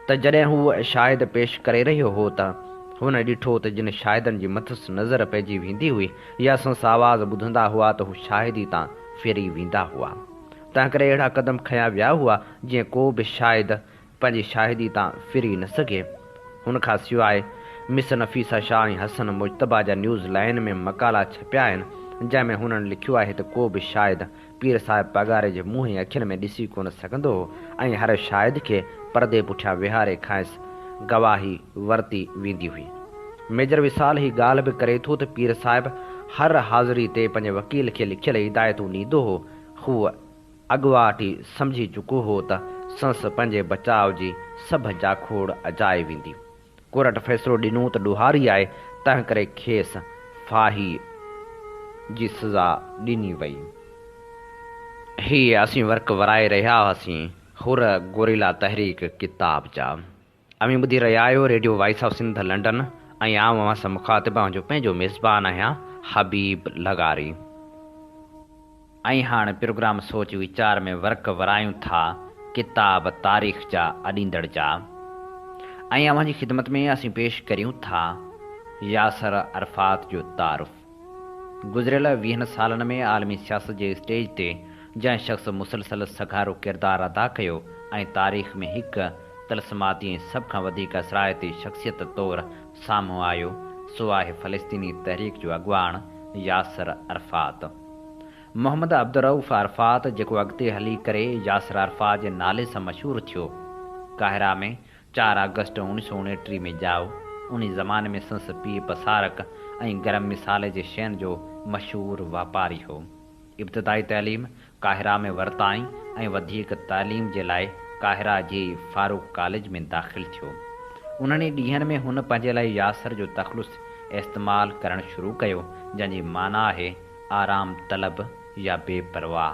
त जॾहिं हू शाहिद पेश करे रहियो हो त हुन ॾिठो त जिन शाहिदनि जी मथसि नज़र पइजी वेंदी हुई या संस आवाज़ ॿुधंदा हुआ त हू शाहिदी तां फिरी वेंदा हुआ। तंहिं करे अहिड़ा क़दम खयां विया हुआ जीअं को बि शाहिद पंहिंजी शाहिदी तां फिरी न सघे। हुन खां सवाइ मिस नफ़ीसा शाह ऐं हसन मुजतबा जा न्यूज़ लाइन में मकाला छपिया आहिनि जंहिंमें हुननि लिखियो आहे त को बि शाहिद पीर साहिब पगारे जे मुंहं अखियुनि में ॾिसी कोन सघंदो हो ऐं हर शाहिद खे परदे पुठियां विहारे खांसि गवाही वरिती वेंदी हुई। मेजर विसाल ही ॻाल्हि बि करे थो त पीर साहिब हर हाज़िरी ते पंहिंजे वकील खे लिखियल हिदायतूं ॾींदो हो। हू अॻुवाट ई सम्झी चुको हो त संस पंहिंजे बचाव जी सभ जाखोड़ अजाए वेंदी। कोर्ट फ़ैसिलो ॾिनो त ॾुहारी आहे, तंहिं करे खेसि फाही जी सज़ा ॾिनी वई। हीअ असीं वर्क वराए रहिया हुआसीं हुर गोरिला तहरीक किताब जा। अमीं ॿुधी रहिया आहियो radio voice of Sindh London ऐं आउं अव्हां सां मुखातिबां जो पंहिंजो मेज़बान आहियां हबीब लगारी। ऐं हाणे प्रोग्राम सोच वीचार में वर्क वरायूं था किताब तारीख़ जा अॾींदड़ जा। ऐं अव्हां जी ख़िदमत में असीं पेश करियूं था यासर अरफात जो तारुफ़। गुज़िरियल 20 सालनि में आलमी सियासत जे स्टेज ते जंहिं शख़्स मुसलसल सघारो किरदारु अदा कयो ऐं तारीख़ में हिकु तलस्माती सभ खां वधीक असरायती शख़्सियत तौरु साम्हूं आयो, सो आहे फ़लस्तीनी तहरीक जो अॻुवाण यासर अरफात। मोहम्मद अब्दुर्रऊफ़ अरफात, जेको अॻिते हली करे यासर अरफात जे नाले सां मशहूरु थियो, काहिरा में 4 अगस्त 1969 में ॼाओ। उन ज़माने में संस पीउ पसारक ऐं गरम मिसाले जे शयुनि जो मशहूरु वापारी हो। इब्तिदाई तइलीम काहिरा में वरिताई ऐं वधीक तालीम जे लाइ काहिरा जी फारूक कॉलेज में दाख़िल थियो। उन्हनि ॾींहनि में हुन पंहिंजे लाइ यासर जो तख़लुस इस्तेमालु करणु शुरू कयो, जंहिंजी माना आहे आराम तलब या बेपरवाह।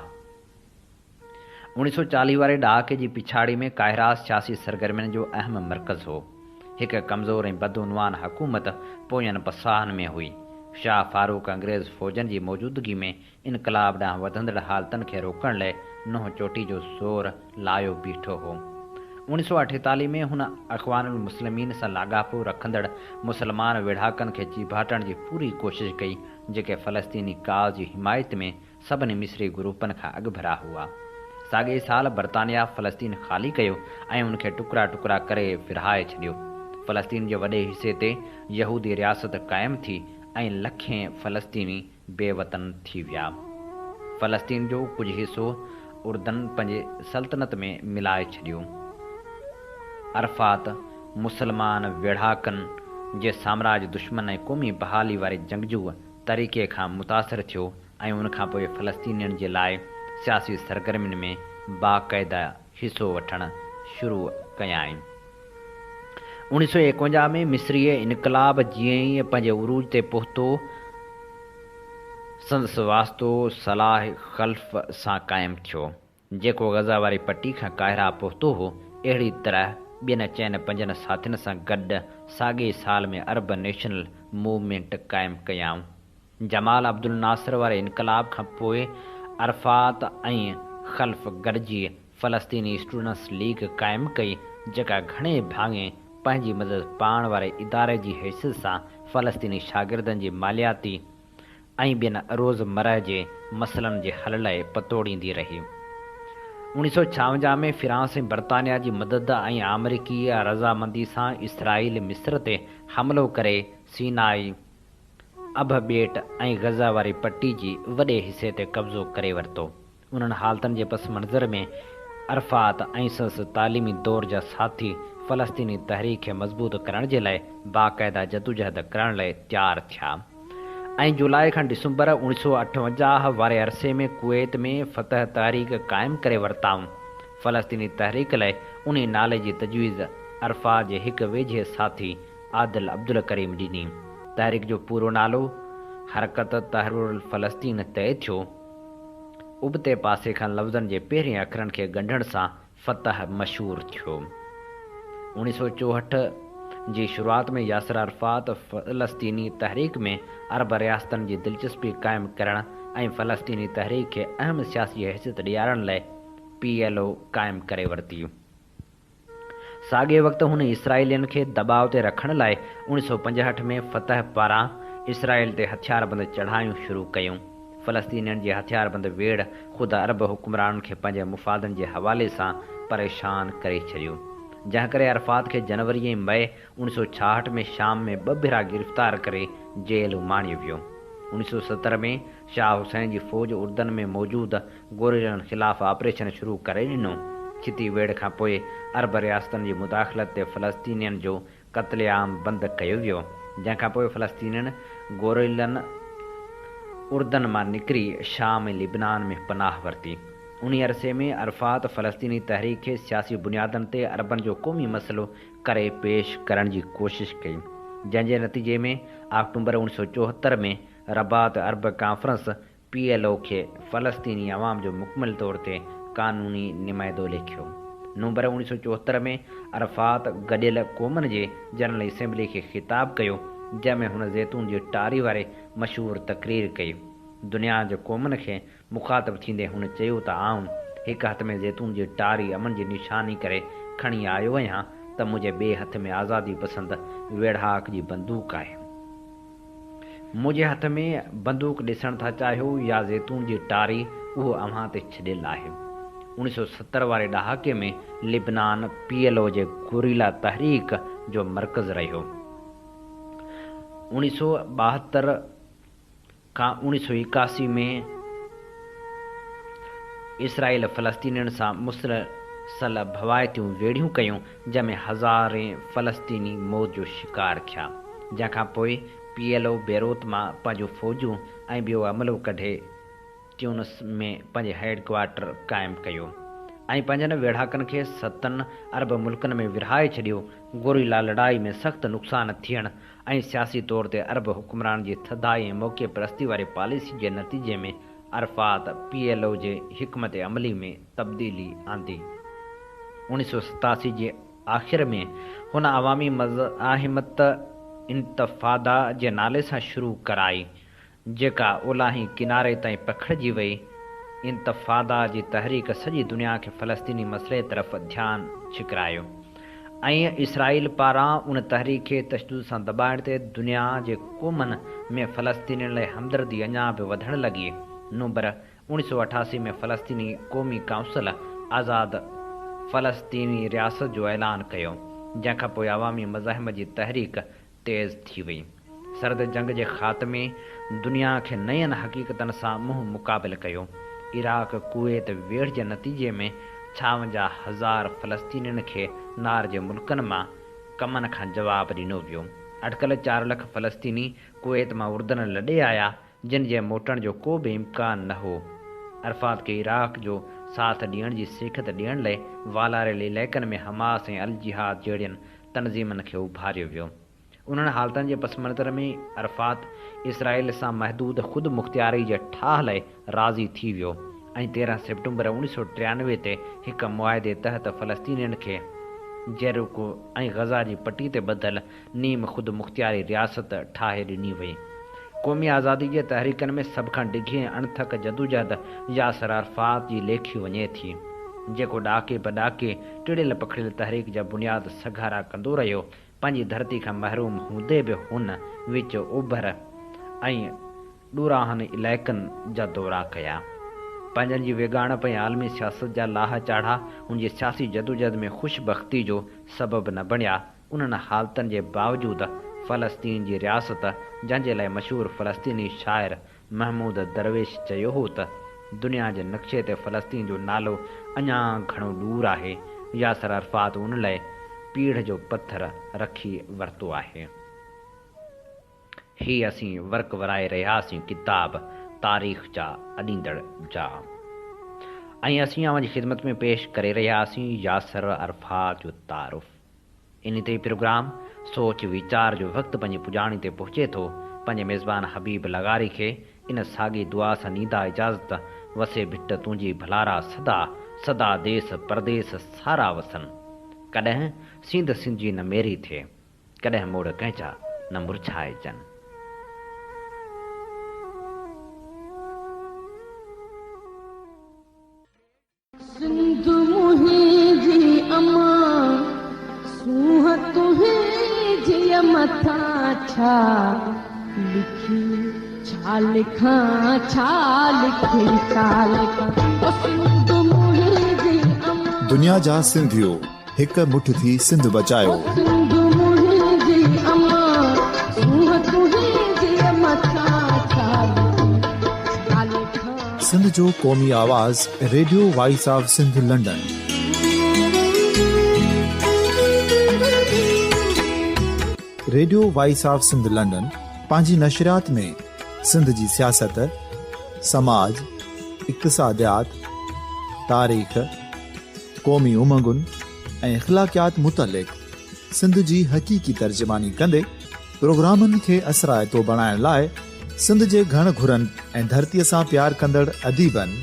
1940 वारे ॾहाके जी पिछाड़ी में काहिरा सियासी सरगर्मियुनि जो अहम मर्कज़ हो। हिकु कमज़ोर ऐं बदउनवान हुकूमत पोयनि पसाहनि में हुई। शाह फारूक अंग्रेज़ फ़ौजनि जी मौजूदगी में इनक़लाब ॾांहुं वधंदड़ हालतुनि खे रोकण लाइ नोह चोटी जो ज़ोर लायो बीठो हो। 1948 में हुन अख़वानुल मुस्लिमीन सां लाॻापो रखंदड़ मुसलमान वेढ़ाकनि खे चीभाटण जी पूरी कोशिशि कई, जेके फ़लस्तीनी काज़ जी हिमायत में सभिनी मिस्री ग्रुपनि खां अॻुभरा हुआ। साॻिए साल बरतानिया फ़लस्तीन ख़ाली कयो ऐं उनखे टुकड़ा टुकड़ा करे विरहाए छॾियो। फ़लस्तीन जे वॾे हिसे ते यहूदी रियासत क़ाइमु थी ऐं लखें फ़लस्तीनी बेवतन थी विया। फ़लस्तीन जो कुझु हिसो उर्दन पंहिंजे सल्तनत में मिलाए छॾियो। अरफात मुसलमान वेढ़ाकनि जे साम्राज्य दुश्मन ऐं क़ौमी बहाली वारे जंगजू तरीक़े खां मुतासिर थियो ऐं उनखां पोइ फ़लस्तीनियुनि जे लाइ सियासी सरगर्मियुनि में बाक़ाइदा हिसो वठणु शुरू कयाईं। 1951 में मिस्रीअ इनक़लाब जीअं ई पंहिंजे उरूज ते पहुतो, संदसि वास्तो सलाह ख़ल्फ़ सां क़ाइमु थियो, जेको ग़ज़ा वारी पटी खां काहिरा पहुतो हो। अहिड़ी तरह ॿियनि 4-5 साथियुनि सां गॾु साॻिए साल में अरब नेशनल मूवमेंट क़ाइमु कयाऊं। जमाल अब्दुल नासिर वारे इनक़लाब खां पोइ अरफात ऐं ख़ल्फ़ गॾिजी फ़लस्तीनी स्टूडेंट्स लीग क़ाइमु कई, जेका घणे भाङे पंहिंजी मदद पाण वारे इदारे जी हैसियत सां फ़लस्तीनी शागिर्दनि जी मालियाती ऐं ॿियनि रोज़मर्रा जे मसइलनि जे हल लाइ पतोड़ींदी रही। 1956 में फ्रांस ऐं बरतानिया जी मदद ऐं अमरीकी रज़ामंदी सां इसराइल मिस्र ते हमिलो करे सीनाई, अभ ॿेट ऐं ग़ज़ा वारी पट्टी जी वॾे हिसे ते कब्ज़ो करे वरितो। उन्हनि हालतुनि जे पस मंज़र में अरफात ऐं संस तालीमी दौर जा साथी फ़लस्तीनी तहरीक खे मज़बूत करण जे लाइ बाक़ाइदा जदोजहद करण लाइ तयारु थिया ऐं जुलाई खां दिसंबर 1958 वारे अरसे में कुवैत में फ़तह तहरीक क़ाइमु करे वरिताऊं। फ़लस्तीनी तहरीक लाइ उन नाले जी तजवीज़ अरफात जे हिकु वेझे साथी आदिल अब्दुल करीम ॾिनी। तहरीक जो पूरो नालो हरकत तहरीरुल फ़लस्तीन तइ थियो। उबते पासे खां लफ़्ज़नि जे पहिरें अखरनि खे ॻंढण सां फ़तह मशहूरु थियो। 1964 जी शुरूआति में यासिर अरफात फ़लस्तीनी तहरीक में अरब रियासतनि जी दिलचस्पी क़ाइमु करण ऐं फ़लस्तीनी तहरीक खे अहम सियासी हैसियत ॾियारण लाइ PLO क़ाइमु करे वरिती। साॻिए वक़्तु हुन इसराइलियुनि खे दॿाउ ते रखण लाइ 1965 में फ़तह पारां इसराइल ते हथियारबंद चढ़ायूं शुरू कयूं। फ़लस्तीनियुनि जी हथियारबंद वेड़ ख़ुदि अरब हुकुमराननि खे पंहिंजे मुफ़ादनि जे हवाले सां परेशान करे छॾियो, जंहिं करे अरफात खे जनवरी ऐं मई 1966 में शाम में 2 भेरा गिरफ़्तार करे जेल उमाणियो वियो। 1970 में शाह हुसैन जी फ़ौज उर्दन में मौजूदु गोरिलनि ख़िलाफ़ु ऑपरेशन शुरू करे ॾिनो। छिती वेड़ खां पोइ अरब रियासतनि जी मुदाख़लत ते फ़लस्तीनियनि जो क़त्लेआम बंदि कयो वियो, जंहिंखां पोइ फ़लस्तीनियनि गोरिलनि उर्दन मां निकिरी शाम ऐं लिबनान में पनाह वरिती। उन अरसे में अरफ़ात फ़लस्तीनी तहरीक खे सियासी बुनियादनि ते अरबनि जो क़ौमी मसइलो करे पेश करण जी कोशिश कई, जंहिंजे नतीजे में अक्टूबर 1974 में रबात अरब कॉन्फ्रेंस PLO खे फ़लस्तीनी अवाम जो मुकमल तौर ते क़ानूनी नुमाइंदो लिखियो। नवंबर 1974 में अरफ़ात गॾियल क़ौमनि जे जनरल असेंबली खे ख़िताब कयो, जंहिंमें हुन ज़ैतून जी टारी वारे मशहूरु तक़रीर कई। दुनिया जे क़ौमनि खे मुख़ातिब थींदे हुन चयो त आउं हिकु हथ में ज़ैतून जी टारी अमन जी निशानी करे खणी आयो आहियां त मुंहिंजे ॿिए हथ में आज़ादी पसंदि वेढ़ाक जी बंदूक आहे। मुंहिंजे हथ में बंदूक ॾिसण था चाहियो या ज़ैतून जी टारी, उहो अव्हां ते छॾियलु आहे। 1970 वारे ॾहाके में लिबनान PLO जे गुरीला तहरीक जो मर्कज़ रहियो। 1972 खां 1981 में इसराइल फ़लस्तीनियुनि सां मुसलसल भवाइतियूं वेढ़ियूं कयूं, जंहिंमें हज़ारे फ़लस्तीनी मौत जो शिकार थिया, जंहिंखां पोइ PLO बेरूत मां पंहिंजूं फ़ौजूं ऐं ॿियो अमलो कढे ट्यूनिस में पंहिंजे हेडक्वार्टर क़ाइमु कयो ऐं पंहिंजनि वेढ़ाकनि खे 7 अरब मुल्कनि में विरहाए छॾियो। गोरिला लड़ाई में सख़्तु नुक़सान थियण ऐं सियासी तौर ते अरब हुक्मरान जी थधाई ऐं मौक़े परस्ती वारी पॉलिसी जे नतीजे में अरफ़ात PLO जे हिकमत अमली में तब्दीली आंदी। 1987 जे आख़िर में हुन अवामी मज़ाहिमत इंतफ़ादा जे नाले सां शुरू कराई, जेका ओलाही किनारे ताईं पखिड़िजी वई। इंतफ़ादा जी तहरीक सॼी दुनिया खे फ़लस्तीनी मसइले तरफ़ ध्यानु छिकरायो ऐं इसराइल पारां उन तहरीक खे तशदुद सां दॿाइण ते दुनिया जे क़ौमनि में फ़लस्तीनियुनि लाइ हमदर्दी अञा बि वधणु लॻी। नवंबर 1988 में फ़लस्तीनी क़ौमी काउंसिल आज़ाद फ़लस्तीनी रियासत जो ऐलान कयो, जंहिंखां पोइ अवामी मज़ाहिम जी तहरीक तेज़ थी वई। सर्द जंग जे ख़ात्मे दुनिया खे नयनि हक़ीक़तनि सां मुंहुं मुक़ाबिल कयो। इराक़ कुवैत वेढ़ जे नतीजे में 56,000 फ़लस्तीनियुनि खे नार जे मुल्कनि मां कमनि खां जवाबु ॾिनो वियो। अटकल 4 लख फ़लस्तीनी कुवैत मां उर्दन लॾे आया, जिन जे मोटण जो को बि इम्कान न हो। अरफ़ात खे इराक़ जो साथ ॾियण जी सिखत ॾियण लाइ वालारियल इलाइक़नि में हमास ऐं अल जिहाद जहिड़ियुनि तनज़ीमनि खे उभारियो वियो। उन्हनि हालतनि जे पस मंज़र में अरफ़ात इसराइल सां महदूद ख़ुदि मुख़्तियारी जे ठाह लाइ राज़ी थी वियो ऐं 13 सितंबर 1993 ते हिकु मुआहिदे तहत फ़लस्तीनियुनि खे जेरुको ऐं गज़ा जी पटी ते ॿधल नीम ख़ुदि मुख़्तियारी रियासत ठाहे ॾिनी वई। क़ौमी आज़ादी जे तहरीकनि में सभ खां डिघी ऐं अणथक जदोजहद यासिर अरफ़ात जी लेखी वञे थी, जेको ॾाके बॾाके टिड़ियल पखिड़ियल तहरीक जा बुनियाद सघारा कंदो रहियो। पंहिंजी धरती खां महरूम हूंदे बि हुन विच ओभर ऐं ॾुराहनि इलाइक़नि जा दौरा कया। पंहिंजनि जी वेगाणप ऐं आलमी सियासत जा लाह चाढ़ा हुन जी सियासी जदोजहद में ख़ुशबख़्ती जो सबबु न बणिया। उन्हनि हालतनि जे बावजूदि फ़लस्तीन जी रियासत, जंहिंजे लाइ मशहूरु फ़लस्तीनी शाइर महमूद दरवेश चयो हो त दुनिया जे नक्शे ते फ़लस्तीन जो नालो अञा घणो दूर आहे, यासिर अरफ़ात उन लाइ पीढ़ जो पत्थर रखी वरितो आहे। ही असीं वर्क वराए रहियासीं किताब तारीख़ जा अॾींदड़ जा, ऐं असीं अव्हां जी ख़िदमत में पेश करे रहियासीं यासिर अरफ़ात जो तारुफ़। इन ते प्रोग्राम सोच वीचार जो वक़्तु पंहिंजी पुॼाणी ते पहुचे थो। पंहिंजे मेज़बान हबीब लगारी खे इन साॻी दुआ सां नींदा इजाज़त। वसे भिट तुंहिंजी भलारा सदा सदा देस परदेस सारा वसन। कॾहिं सिंध सिंधी न मेरी थिए, कॾहिं मोड़ कंहिंजा न मुरझाइजनि। सिंध मुंहिंजी अमा सूंह तुंहिंजी मथां छा लिखी, छा लिखां छा लिखी, छा लिखां। सिंध मुंहिंजी अमा, दुनिया जा सिंधियो हिक मुठ थी सिंध बचायो। सिंध मुंहिंजी अमा सूंह तुंहिंजी मथां छा सिंध जो क़ौमी आवाज़ radio voice of Sindh London. Radio voice of Sindh London पंहिंजी नशरियात में सिंध जी सियासत, समाज, इक़्तिसादियात, तारीख़, क़ौमी उमंगुनि ऐं इख़्लाक़ियात मुतलिक़ सिंध जी हक़ीक़ी तर्जुमानी कंदे प्रोग्रामनि खे असराइतो बणाइण लाइ सिंध जे घण घुरनि ऐं धरतीअ सां प्यार कंदड़ अदीबनि,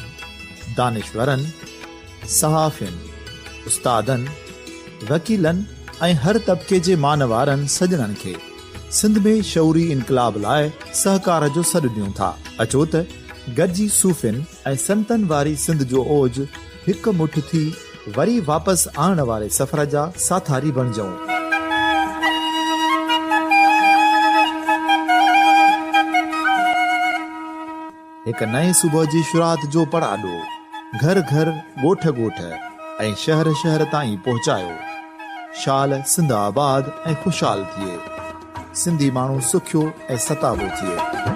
दानिशवरनि, सहाफ़ियुनि, उस्तादनि, वकीलनि ऐं हर तबिके जे मानवारनि सजणनि खे सिंध में शऊरी इनक़लाब लाइ सहकार जो सॾु ॾियूं था। अचो त गॾिजी सूफ़ियुनि ऐं संतनि वारी सिंध जो ओज हिकु मुठ थी वरी वापसि आणण वारे सफ़र जा साथारी बणिजऊं। हिक नए सुबुह जी शुरूआत जो पड़ाॾो घर घर, ॻोठ ॻोठ ऐं शहर शहर ताईं पहुचायो। शाल सिंध आबाद ऐं ख़ुशहाल थिए, सिंधी माण्हू सुखियो ऐं सताबो थिए।